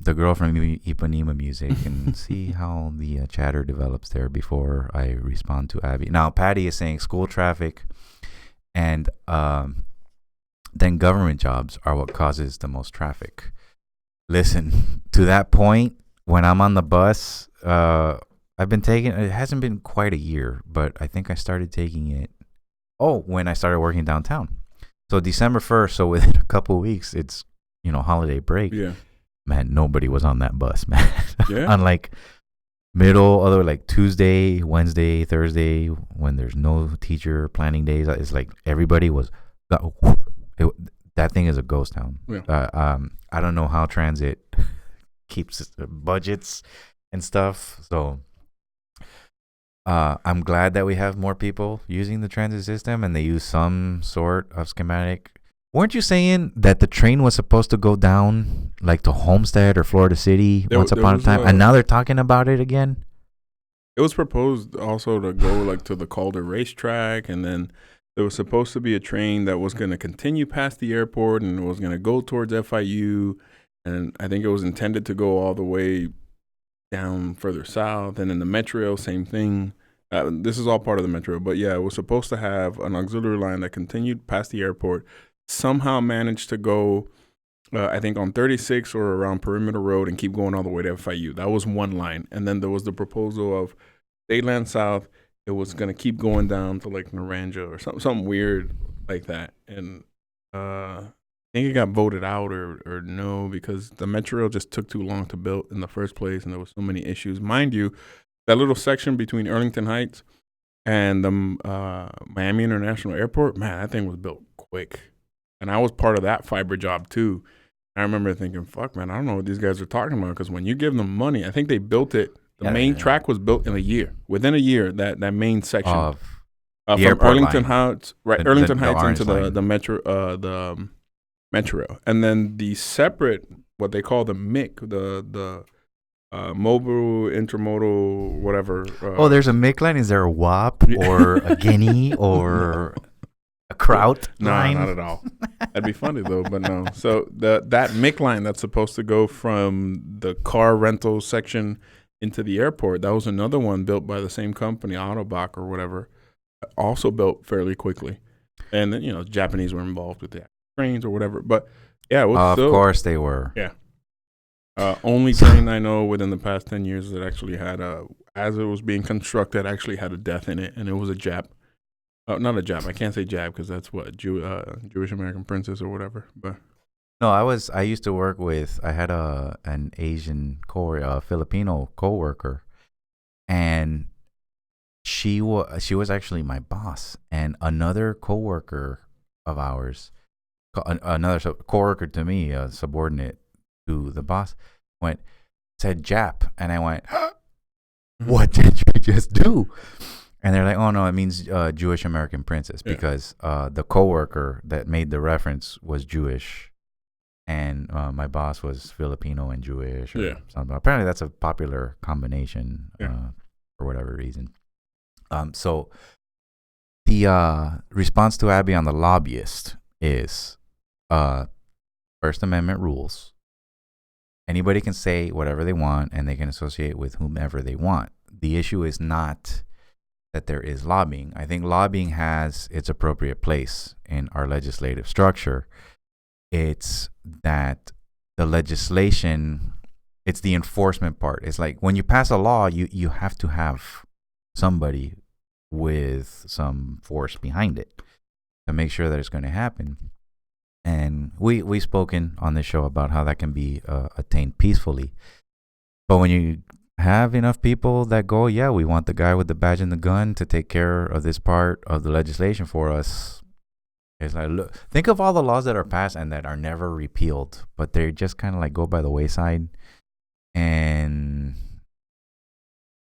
the girl from Ipanema music and see how the chatter develops there before I respond to Abby. Now, Patty is saying school traffic and then government jobs are what causes the most traffic. Listen, to that point, when I'm on the bus, I've been taking, it hasn't been quite a year, but I think I started taking it, when I started working downtown. So December 1st, so within a couple of weeks, it's, holiday break. Yeah. Man, nobody was on that bus, man. Yeah. Unlike other like Tuesday, Wednesday, Thursday, when there's no teacher planning days, it's like everybody was, that thing is a ghost town. Yeah. I don't know how transit keeps budgets and stuff. So I'm glad that we have more people using the transit system and they use some sort of schematic. Weren't you saying that the train was supposed to go down like to Homestead or Florida City once upon a time, and now they're talking about it again? It was proposed also to go like to the Calder racetrack, and then there was supposed to be a train that was going to continue past the airport and it was going to go towards FIU, and I think it was intended to go all the way down further south. And then the Metro, same thing. This is all part of the Metro, but yeah, it was supposed to have an auxiliary line that continued past the airport, somehow managed to go, I think, on 36 or around Perimeter Road and keep going all the way to FIU. That was one line. And then there was the proposal of Dayland South. It was going to keep going down to like Naranja or something weird like that. And I think it got voted out or no, because the Metro just took too long to build in the first place, and there was so many issues. Mind you, that little section between Arlington Heights and the Miami International Airport, man, that thing was built quick. And I was part of that fiber job too. I remember thinking, fuck, man, I don't know what these guys are talking about, because when you give them money, I think they built it. The main track was built in a year. Within a year, that main section from Arlington Heights, right? Arlington Heights into the Metro, and then the separate, what they call the MIC, the mobile intermodal whatever. There's a MIC line. Is there a WAP or a Guinea or a Kraut line? No, not at all. That'd be funny though, but no. So that MIC line that's supposed to go from the car rental section into the airport, that was another one built by the same company, Autobahn or whatever, also built fairly quickly. And then, Japanese were involved with the trains or whatever. But yeah, it was of course they were. Yeah. Only train I know within the past 10 years that actually had as it was being constructed, actually had a death in it, and it was a Jap. Not a Jap. I can't say Jap because that's what Jewish American princess or whatever. But no, I used to work with. I had an Asian Filipino coworker, and she was actually my boss, and another coworker of ours, another coworker to me, a subordinate to the boss, said Jap, and I went, "What did you just do?" And they're like, "Oh no, it means Jewish American princess," because the coworker that made the reference was Jewish, and my boss was Filipino and Jewish or something. Apparently, that's a popular combination for whatever reason. So the response to Abby on the lobbyist is First Amendment rules. Anybody can say whatever they want, and they can associate with whomever they want. The issue is not that there is lobbying. I think lobbying has its appropriate place in our legislative structure. It's that the legislation, it's the enforcement part. It's like when you pass a law, you have to have somebody with some force behind it to make sure that it's going to happen. And we've spoken on this show about how that can be attained peacefully. But when you have enough people that go, yeah, we want the guy with the badge and the gun to take care of this part of the legislation for us. It's like, look, think of all the laws that are passed and that are never repealed, but they just kind of like go by the wayside. And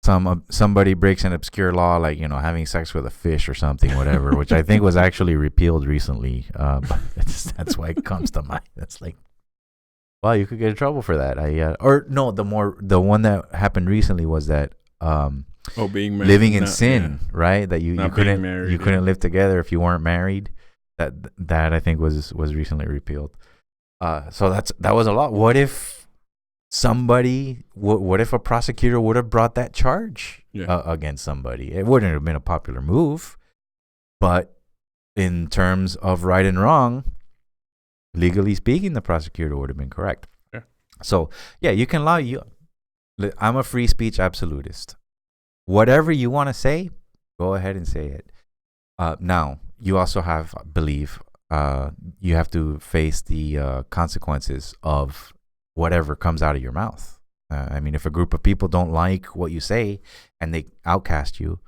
somebody breaks an obscure law, like, you know, having sex with a fish or something, whatever, which I think was actually repealed recently. But that's why it comes to mind. That's like, wow, you could get in trouble for that. The one that happened recently was that being married, living in sin, right? That you couldn't married, you couldn't live together if you weren't married. That I think was recently repealed. So that was a lot. What if what if a prosecutor would have brought that charge against somebody? It wouldn't have been a popular move, but in terms of right and wrong, legally speaking, the prosecutor would have been correct. Yeah. So yeah, you can lie. I'm a free speech absolutist. Whatever you want to say, go ahead and say it. Now, you also have, you have to face the consequences of whatever comes out of your mouth. I mean, if a group of people don't like what you say and they outcast you,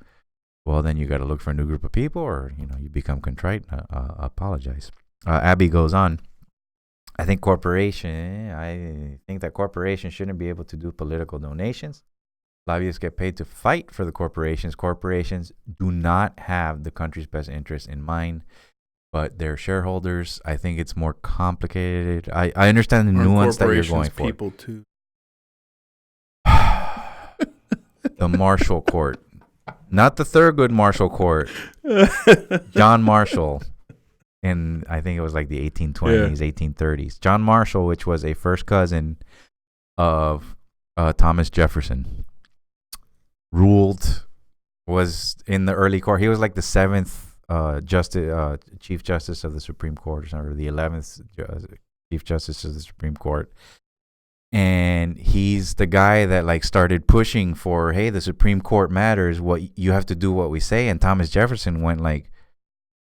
well, then you got to look for a new group of people, or, you know, you become contrite, apologize. Abby goes on. I think that corporations shouldn't be able to do political donations. Lobbyists get paid to fight for the corporations. Corporations do not have the country's best interest in mind, but their shareholders. I think it's more complicated. I understand the nuance that you're going for. People too. The Marshall Court, not the Thurgood Marshall Court. John Marshall, in I think it was like the 1820s, 1830s. John Marshall, which was a first cousin of Thomas Jefferson, was in the early court. He was like the 7th Chief Justice of the Supreme Court, or something, or the 11th Chief Justice of the Supreme Court. And he's the guy that like started pushing for, hey, the Supreme Court matters. What you have to do what we say. And Thomas Jefferson went like,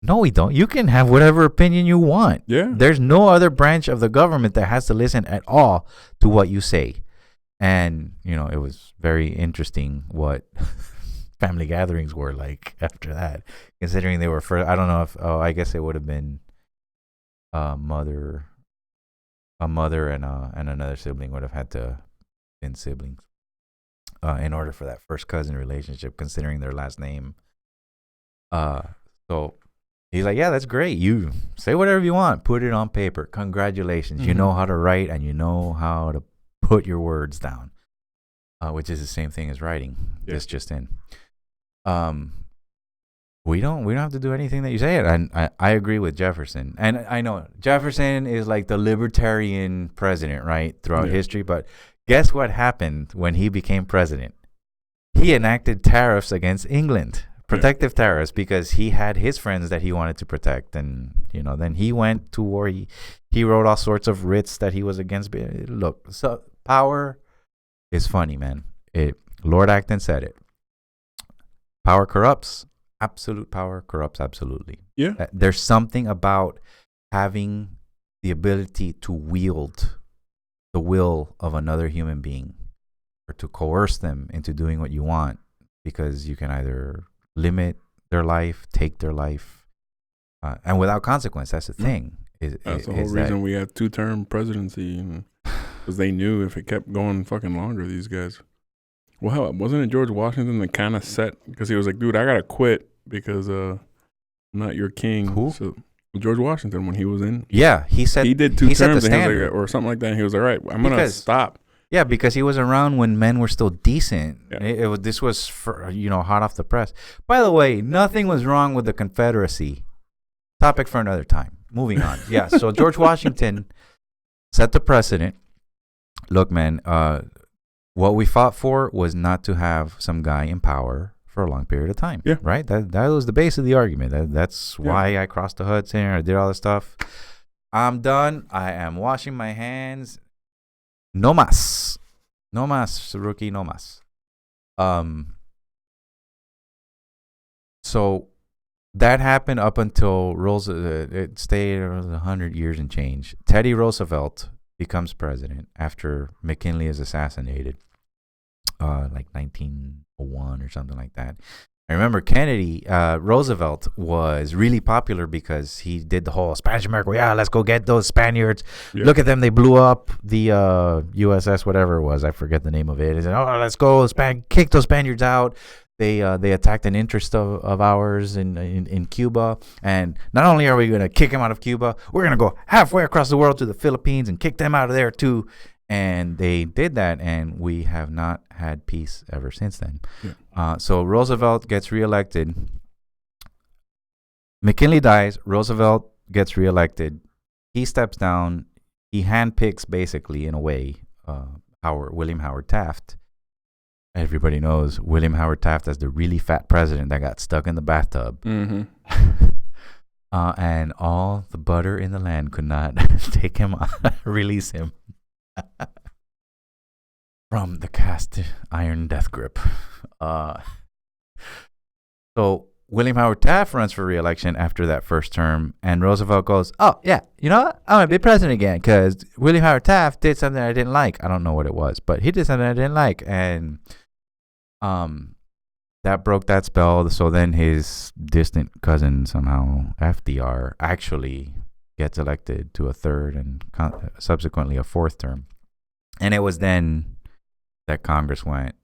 no, we don't. You can have whatever opinion you want. Yeah. There's no other branch of the government that has to listen at all to what you say. And, you know, it was very interesting what family gatherings were like after that, considering they were first. I don't know if, I guess it would have been a mother and another sibling would have had to been siblings in order for that first cousin relationship, considering their last name. So he's like, yeah, that's great. You say whatever you want. Put it on paper. Congratulations. Mm-hmm. You know how to write and you know how to put your words down, which is the same thing as writing. Yeah. This just in. We don't have to do anything that you say. And I agree with Jefferson. And I know Jefferson is like the libertarian president, right, throughout history. But guess what happened when he became president? He enacted tariffs against England, protective tariffs, because he had his friends that he wanted to protect. And, you know, then he went to war. He wrote all sorts of writs that he was against. Look, so power is funny, man. Lord Acton said it. Power corrupts. Absolute power corrupts absolutely. Yeah. There's something about having the ability to wield the will of another human being, or to coerce them into doing what you want, because you can either limit their life, take their life, and without consequence. That's the thing. That's the whole reason we had 2-term presidency, because they knew if it kept going fucking longer, these guys. Well, hell, wasn't it George Washington that kind of set, because he was like, dude, I gotta quit because I'm not your king. Who? So George Washington, when he was in, he said he did 2 terms, and he was like, or something like that. And he was all right. I'm gonna stop. Yeah, because he was around when men were still decent. Yeah. This was hot off the press. By the way, nothing was wrong with the Confederacy. Topic for another time. Moving on. Yeah. So George Washington set the precedent. Look, man. What we fought for was not to have some guy in power for a long period of time. Yeah. Right? That was the base of the argument. That's why I crossed the Hudson. I did all this stuff. I'm done. I am washing my hands. No mas. No mas, rookie, no mas. So that happened up until Roosevelt. It stayed 100 years and change. Teddy Roosevelt becomes president after McKinley is assassinated. like 1901 or something like that. I remember Roosevelt was really popular because he did the whole Spanish America. Yeah, let's go get those Spaniards. Yeah. Look at them. They blew up the USS, whatever it was. I forget the name of it. He said, oh, let's go kick those Spaniards out. They attacked an interest of ours in Cuba. And not only are we going to kick them out of Cuba, we're going to go halfway across the world to the Philippines and kick them out of there too. And they did that, and we have not had peace ever since then. Yeah. So Roosevelt gets reelected. McKinley dies. Roosevelt gets reelected. He steps down. He handpicks, basically, in a way, William Howard Taft. Everybody knows William Howard Taft as the really fat president that got stuck in the bathtub. Mm-hmm. And all the butter in the land could not take him, release him from the cast iron death grip. So William Howard Taft runs for re-election after that first term, and Roosevelt goes, oh, yeah, you know what? I'm going to be president again because William Howard Taft did something I didn't like. I don't know what it was, but he did something I didn't like, and that broke that spell. So then his distant cousin, somehow, FDR, actually gets elected to a third and subsequently a fourth term. And it was then that Congress went,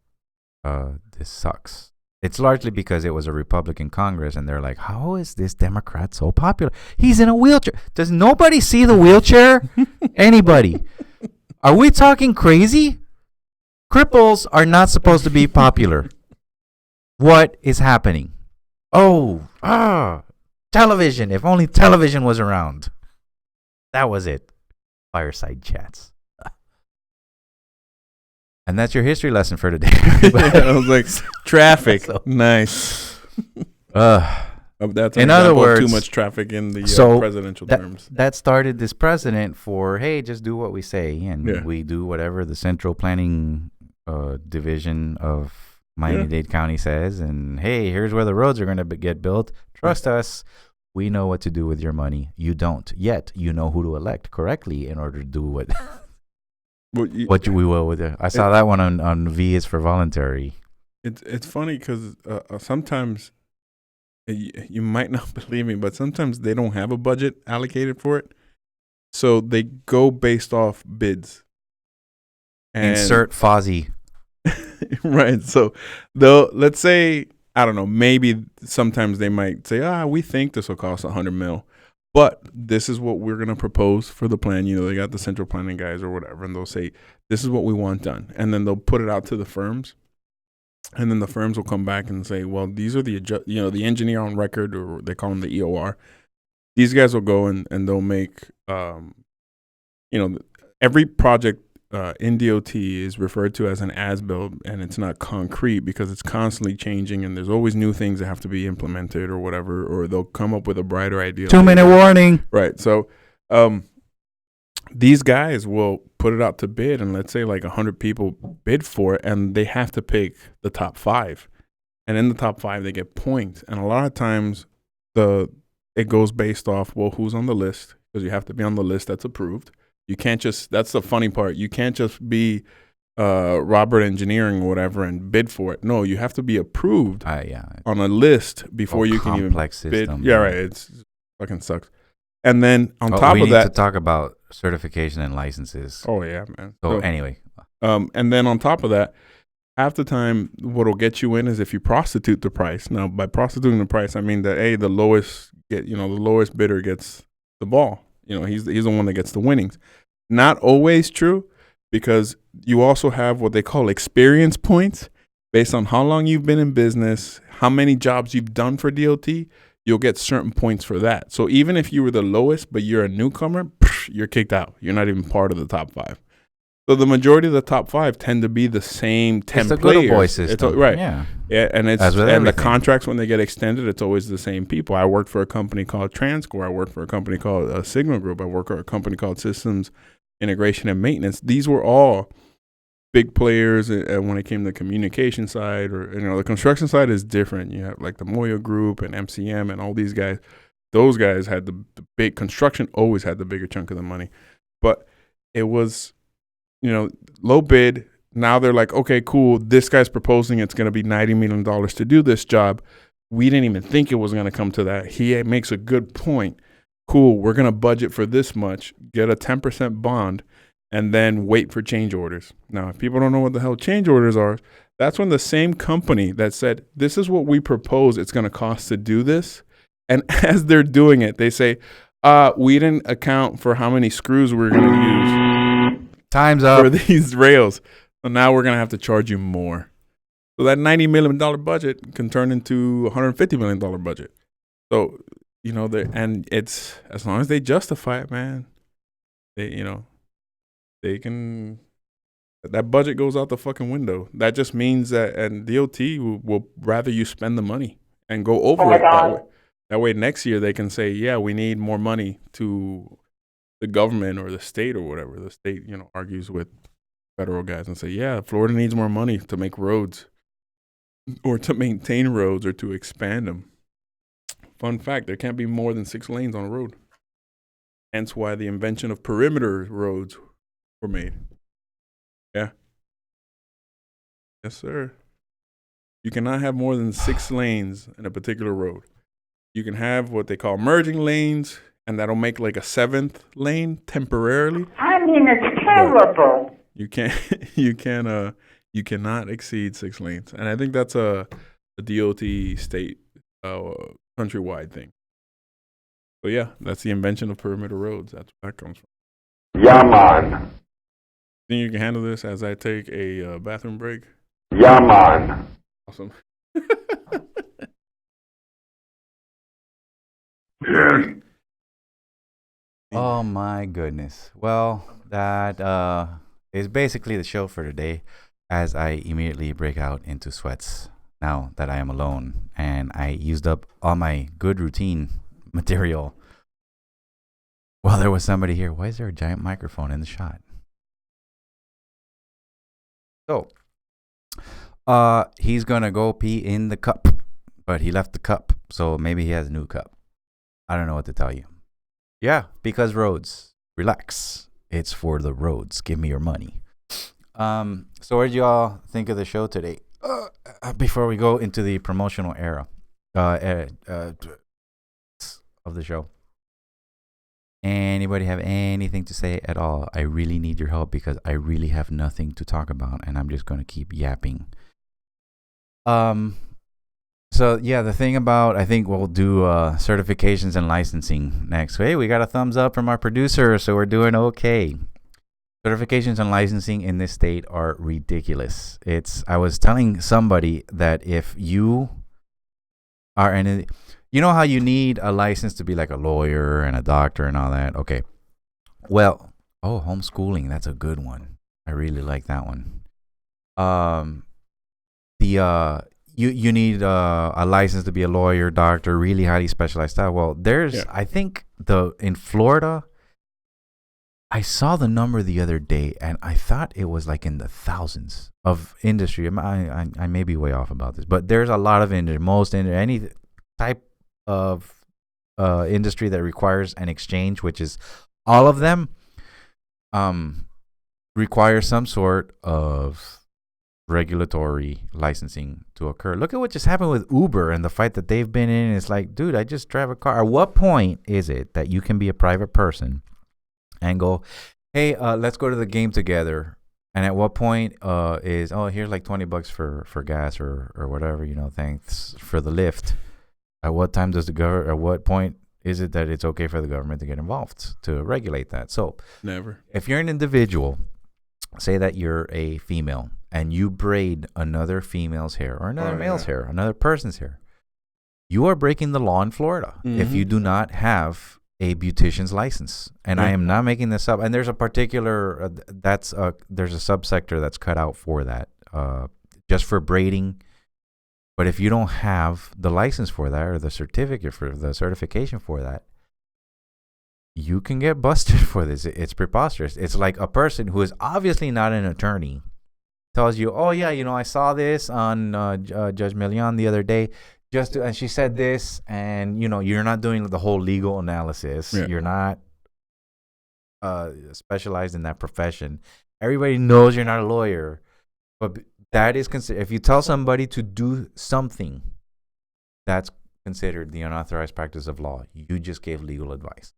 this sucks. It's largely because it was a Republican Congress, and they're like, how is this Democrat so popular? He's in a wheelchair. Does nobody see the wheelchair? Anybody? Are we talking crazy? Cripples are not supposed to be popular. What is happening? Television. If only television was around. That was it. Fireside chats. And that's your history lesson for today. I was like, traffic. So, nice. That's in other words, too much traffic in the presidential terms. That started this precedent for, hey, just do what we say. And we do whatever the Central Planning Division of Miami-Dade County says. And, hey, here's where the roads are going to get built. Trust us. We know what to do with your money. You don't. Yet you know who to elect correctly in order to do what... what we will with it. I saw that one on V is for voluntary. It's funny because sometimes you might not believe me, but sometimes they don't have a budget allocated for it, so they go based off bids. And insert Fozzie. Right. So let's say, I don't know, maybe sometimes they might say, we think this will cost $100 million. But this is what we're going to propose for the plan. You know, they got the central planning guys or whatever, and they'll say, this is what we want done. And then they'll put it out to the firms. And then the firms will come back and say, well, these are the engineer on record, or they call them the EOR. These guys will go and they'll make, every project in DOT is referred to as an as-built, and it's not concrete because it's constantly changing, and there's always new things that have to be implemented or whatever, or they'll come up with a brighter idea. 2-minute warning. Right. So these guys will put it out to bid, and let's say like 100 people bid for it, and they have to pick the top 5. And in the top 5, they get points. And a lot of times it goes based off, well, who's on the list, because you have to be on the list that's approved. You can't just, that's the funny part. You can't just be Robert Engineering or whatever and bid for it. No, you have to be approved on a list before you can even bid. Yeah, right. It's fucking sucks. And then on top of that, we need to talk about certification and licenses. Oh yeah, man. So anyway, and then on top of that, half the time, what'll get you in is if you prostitute the price. Now, by prostituting the price, I mean that the lowest bidder gets the ball. You know, he's the one that gets the winnings. Not always true, because you also have what they call experience points based on how long you've been in business, how many jobs you've done for DOT. You'll get certain points for that. So even if you were the lowest, but you're a newcomer, you're kicked out. You're not even part of the top 5. So the majority of the top 5 tend to be the same 10 it's players. It's a boy system. Right. Yeah. And the contracts, when they get extended, it's always the same people. I worked for a company called Transcore. I worked for a company called Signal Group. I worked for a company called Systems Integration and Maintenance. These were all big players when it came to the communication side, or the construction side is different. You have like the Moya Group and MCM and all these guys. Those guys had the big construction, always had the bigger chunk of the money. But it was, low bid, now they're like, okay, cool. This guy's proposing it's going to be $90 million to do this job. We didn't even think it was going to come to that. He makes a good point. Cool. We're going to budget for this much, get a 10% bond, and then wait for change orders. Now, if people don't know what the hell change orders are, that's when the same company that said, this is what we propose it's going to cost to do this. And as they're doing it, they say, we didn't account for how many screws we're going to use. Time's up. For these rails. So now we're going to have to charge you more. So that $90 million budget can turn into a $150 million budget. So, and it's, as long as they justify it, man, they can, that budget goes out the fucking window. That just means that, and DOT will rather you spend the money and go over it that way. That way next year they can say, yeah, we need more money to the government or the state or whatever. The state, argues with federal guys and say, yeah, Florida needs more money to make roads or to maintain roads or to expand them. Fun fact, there can't be more than 6 lanes on a road. Hence why the invention of perimeter roads were made. Yeah. Yes, sir. You cannot have more than 6 lanes in a particular road. You can have what they call merging lanes, and that'll make like a 7th lane temporarily. I mean, it's terrible. You cannot exceed 6 lanes, and I think that's a DOT state countrywide thing. So yeah, that's the invention of perimeter roads. That's where that comes from. Yeah, man. Think you can handle this as I take a bathroom break? Yeah, man. Awesome. Yes. Oh my goodness. Well, that is basically the show for today, as I immediately break out into sweats now that I am alone and I used up all my good routine material. Well, there was somebody here. Why is there a giant microphone in the shot? So, he's gonna go pee in the cup, but he left the cup, so maybe he has a new cup. I don't know what to tell you. Yeah, because roads. Relax. It's for the roads. Give me your money. So what did y'all think of the show today? Before we go into the promotional era of the show. Anybody have anything to say at all? I really need your help because I really have nothing to talk about and I'm just going to keep yapping. So yeah, the thing about, I think we'll do certifications and licensing next. Hey, we got a thumbs up from our producer, so we're doing okay. Certifications and licensing in this state are ridiculous. I was telling somebody that if you are in, you know how you need a license to be like a lawyer and a doctor and all that? Okay. Well, homeschooling, that's a good one. I really like that one. You need a license to be a lawyer, doctor, really highly specialized stuff. Well, I think in Florida, I saw the number the other day, and I thought it was like in the thousands of industry. I may be way off about this, but there's a lot of industry, any type of industry that requires an exchange, which is all of them, require some sort of regulatory licensing to occur. Look at what just happened with Uber and the fight that they've been in. It's like, dude, I just drive a car. At what point is it that you can be a private person and go, hey, let's go to the game together? And at what point here's like $20 for gas or whatever, thanks for the lift. At what time does at what point is it that it's okay for the government to get involved to regulate that? So never. If you're an individual, say that you're a female, and you braid another female's hair or another male's hair, another person's hair, you are breaking the law in Florida if you do not have a beautician's license. And I am not making this up. And there's a particular, there's a subsector that's cut out for that, just for braiding. But if you don't have the license for that or the certificate for the certification for that, you can get busted for this. It's preposterous. It's like a person who is obviously not an attorney tells you, oh yeah, I saw this on Judge Milian the other day, and she said this, and you're not doing the whole legal analysis. Yeah. You're not specialized in that profession. Everybody knows you're not a lawyer, But that is considered, if you tell somebody to do something, that's considered the unauthorized practice of law. You just gave legal advice.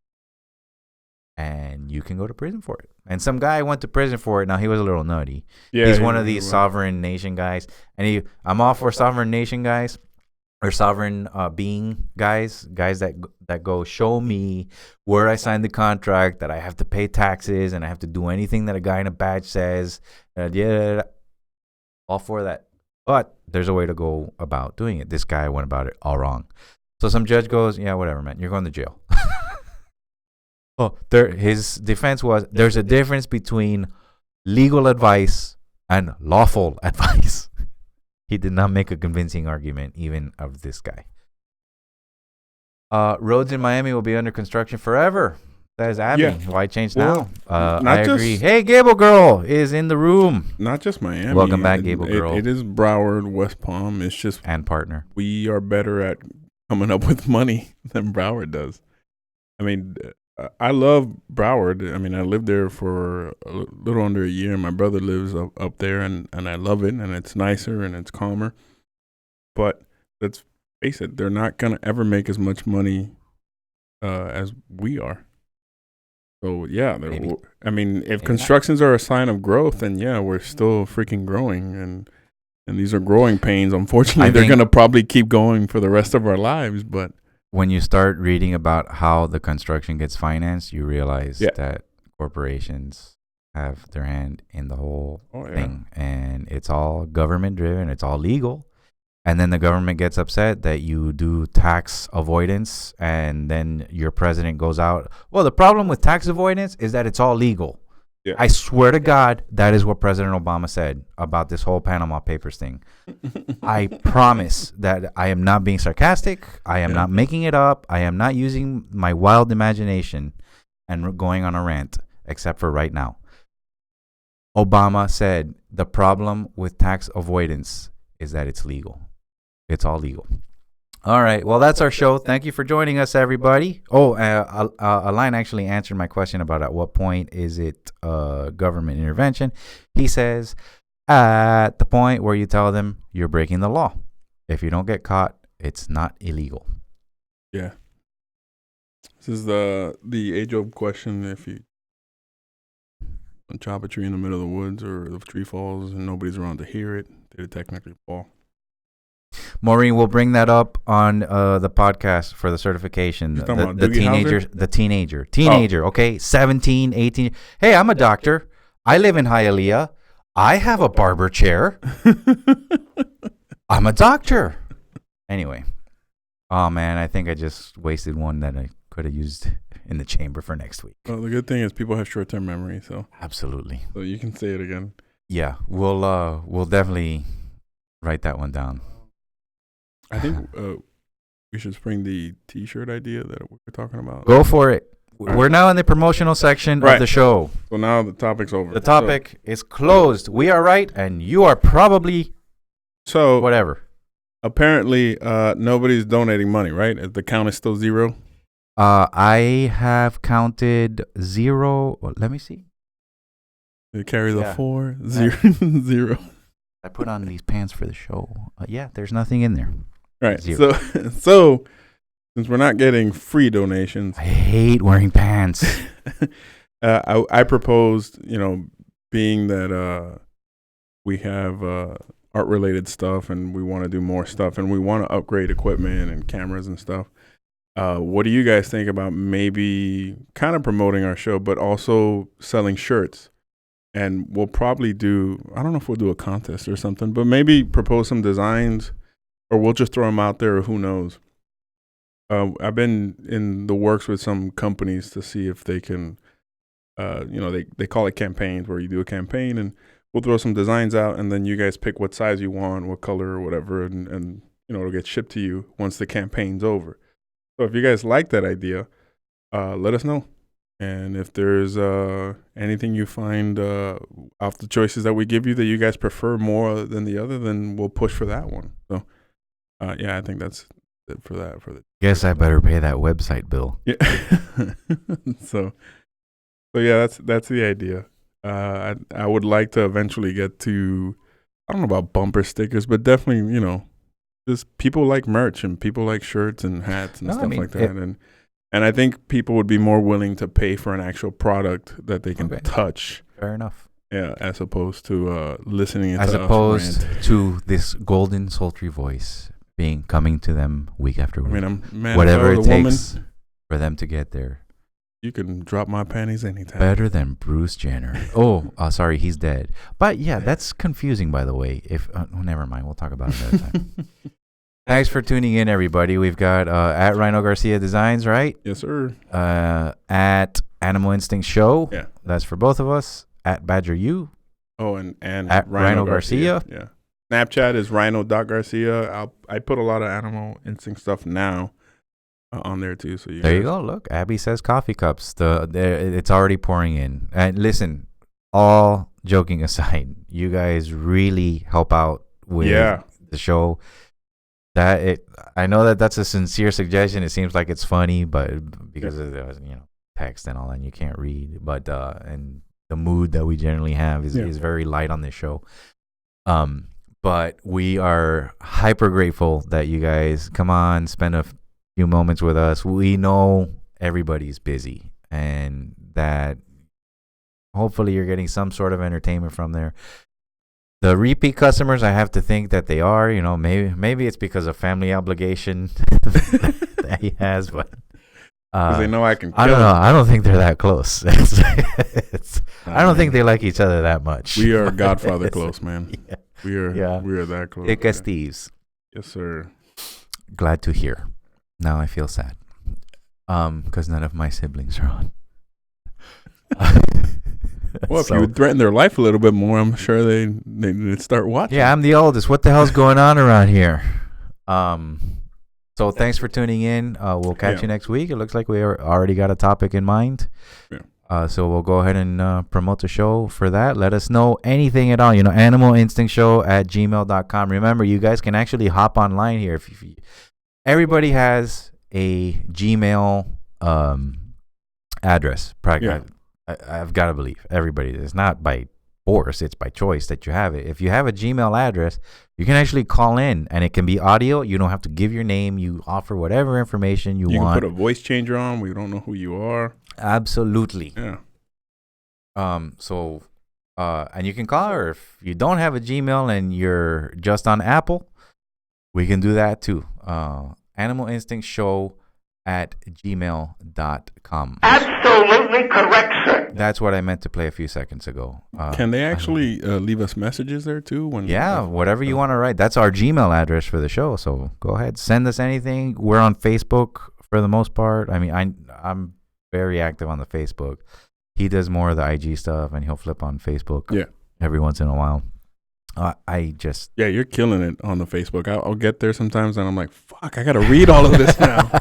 And you can go to prison for it. And some guy went to prison for it. Now, he was a little nutty. Yeah, He's one of these sovereign nation guys. And I'm all for sovereign nation guys or sovereign being guys that go show me where I signed the contract, that I have to pay taxes and I have to do anything that a guy in a badge says. Yeah, all for that. But there's a way to go about doing it. This guy went about it all wrong. So some judge goes, yeah, whatever, man. You're going to jail. His defense was, there's a difference between legal advice and lawful advice. He did not make a convincing argument even of this guy. Roads in Miami will be under construction forever. Says Abby. Yeah. Why change Well, now? not I agree. just- Hey, Gable Girl is in the room. Not just Miami. Welcome back, Gable Girl. It is Broward, West Palm. It's just And partner. we are better at coming up with money than Broward does. I mean, I love Broward. I mean, I lived there for a little under a year. My brother lives up there, and I love it, and it's nicer and it's calmer. But let's face it, they're not going to ever make as much money as we are. So, yeah, Maybe. I mean, if Maybe constructions are a sign of growth, then, yeah, we're still freaking growing. And these are growing pains. Unfortunately, they're going to probably keep going for the rest of our lives, but when you start reading about how the construction gets financed, you realize that corporations have their hand in the whole thing. And it's all government driven. It's all legal. And then the government gets upset that you do tax avoidance. And then your president goes out. Well, the problem with tax avoidance is that it's all legal. Yeah. I swear to God, that is what President Obama said about this whole Panama Papers thing. I promise that I am not being sarcastic. I am not making it up. I am not using my wild imagination and going on a rant, except for right now. Obama said the problem with tax avoidance is that it's legal. It's all legal. All right. Well, that's our show. Thank you for joining us, everybody. Oh, Alain actually answered my question about at what point is it government intervention. He says at the point where you tell them you're breaking the law. If you don't get caught, it's not illegal. yeah. This is the age-old question. If you chop a tree in the middle of the woods or the tree falls and nobody's around to hear it, did it technically fall? Maureen will bring that up on the podcast for the certification. You're talking about The Doogie teenager, okay, 17, 18. Hey, I'm a doctor. I live in Hialeah. I have a barber chair. I'm a doctor. Anyway. Oh, man, I think I just wasted one that I could have used in the chamber for next week. Well, the good thing is people have short-term memory, so Absolutely. you can say it again. Yeah, we'll definitely write that one down. I think we should spring the T-shirt idea that we were talking about. Go for it. We're now in the promotional section of the show. So now the topic's over. The topic is closed. We are right, and you are probably So whatever. apparently, nobody's donating money, right? The count is still 0. I have counted 0. Well, let me see. They carry the Yeah. 4, 0, 0. I put on these pants for the show. Yeah, there's nothing in there. Right. 0. So since we're not getting free donations, I hate wearing pants. I proposed, being that we have art-related stuff and we want to do more stuff and we want to upgrade equipment and cameras and stuff. What do you guys think about maybe kind of promoting our show, but also selling shirts? And we'll probably do, I don't know if we'll do a contest or something, but maybe propose some designs or we'll just throw them out there or who knows. I've been in the works with some companies to see if they can, they call it campaigns where you do a campaign and we'll throw some designs out and then you guys pick what size you want, what color or whatever, and it'll get shipped to you once the campaign's over. So if you guys like that idea, let us know. And if there's anything you find off the choices that we give you that you guys prefer more than the other, then we'll push for that one. So, I think that's it for that. Guess I better pay that website bill. Yeah. so yeah, that's the idea. I would like to eventually get to I don't know about bumper stickers, but definitely, just people like merch and people like shirts and hats and stuff like that. And I think people would be more willing to pay for an actual product that they can touch. Fair enough. Yeah, as opposed to listening to as us opposed rant. to this golden sultry voice coming to them week after week. I mean, whatever it woman, takes for them to get there. you can drop my panties anytime. Better than Bruce Jenner. Sorry, he's dead. But yeah, that's confusing, by the way. If never mind, we'll talk about it another time. Thanks for tuning in, everybody. We've got at Rhino Garcia Designs, right? Yes, sir. At Animal Instinct Show. Yeah. That's for both of us. At Badger U. Oh, and at Rhino Garcia. Yeah. Snapchat is rhino.garcia. I put a lot of Animal Instinct stuff now on there too. So there you go. Look, Abby says coffee cups. It's already pouring in. And listen, all joking aside, you guys really help out with the show. I know that's a sincere suggestion. It seems like it's funny, but because of the text and all that, you can't read. But and the mood that we generally have is very light on this show. But we are hyper grateful that you guys come on, spend a few moments with us. We know everybody's busy, and that hopefully you're getting some sort of entertainment from there. The repeat customers, I have to think that they are. Maybe it's because of family obligation that he has, but because they know I can. I don't know. I don't think they're that close. I don't think they like each other that much. We are Godfather close, man. Yeah. We are that close. Thick as thieves. Yes, sir. Glad to hear. Now I feel sad. Because none of my siblings are on. Well, if you would threaten their life a little bit more, I'm sure they'd start watching. Yeah, I'm the oldest. What the hell's going on around here? So thanks for tuning in. We'll catch you next week. It looks like we already got a topic in mind. Yeah. So we'll go ahead and promote the show for that. Let us know anything at all. animalinstinctshow@gmail.com. Remember, you guys can actually hop online here. If everybody has a Gmail address. I've got to believe everybody. It's not by force, it's by choice that you have it. If you have a Gmail address, you can actually call in, and it can be audio. You don't have to give your name. You offer whatever information you want. You can put a voice changer on. We don't know who you are. Absolutely. Yeah. And you can call her. If you don't have a Gmail and you're just on Apple, we can do that too. Animal Instinct Show @gmail.com. Absolutely correct, sir. That's what I meant to play a few seconds ago. Can they actually leave us messages there too? Whatever you want to write. That's our Gmail address for the show. So go ahead, send us anything. We're on Facebook for the most part. I mean, I'm very active on the Facebook. He does more of the IG stuff, and he'll flip on Facebook every once in a while. You're killing it on the Facebook. I'll get there sometimes, and I'm like, fuck, I got to read all of this now.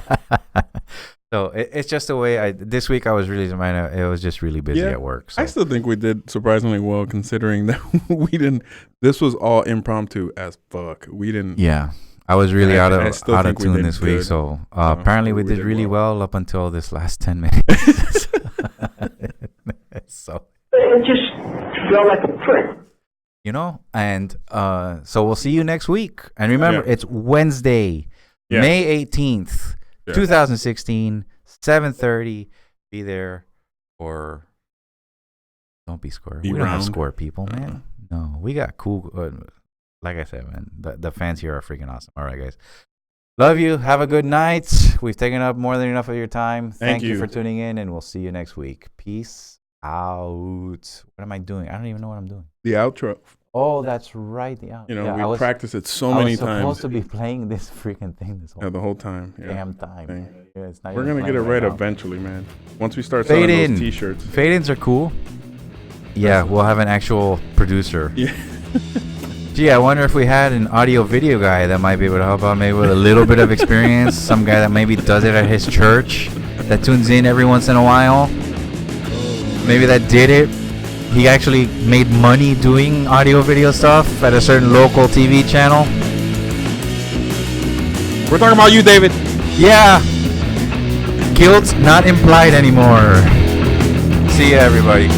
So it's just the way this week I was really, it was just really busy at work. So. I still think we did surprisingly well, considering that this was all impromptu as fuck. We didn't. Yeah. I was really out of tune this week. So apparently we did really well up until this last 10 minutes. So. It just felt like a prick. And so we'll see you next week. And remember, it's Wednesday, May 18th, 2016, 7:30. Be there, or don't be square. We don't have square people, man. No, we got cool. Like I said, man, the fans here are freaking awesome. All right, guys. Love you. Have a good night. We've taken up more than enough of your time. Thank you for tuning in, and we'll see you next week. Peace out. What am I doing? I don't even know what I'm doing. The outro. Oh, that's right. The outro. We practiced it so many times. I was supposed to be playing this freaking thing the whole time. Damn time. It's not We're going to get it right eventually, man. Once we start selling those t-shirts. Fade-ins are cool. Yeah, we'll have an actual producer. Yeah. Gee, I wonder if we had an audio-video guy that might be able to help out, maybe with a little bit of experience. Some guy that maybe does it at his church, that tunes in every once in a while. Maybe that did it. He actually made money doing audio-video stuff at a certain local TV channel. We're talking about you, David. Yeah. Guilt not implied anymore. See ya, everybody.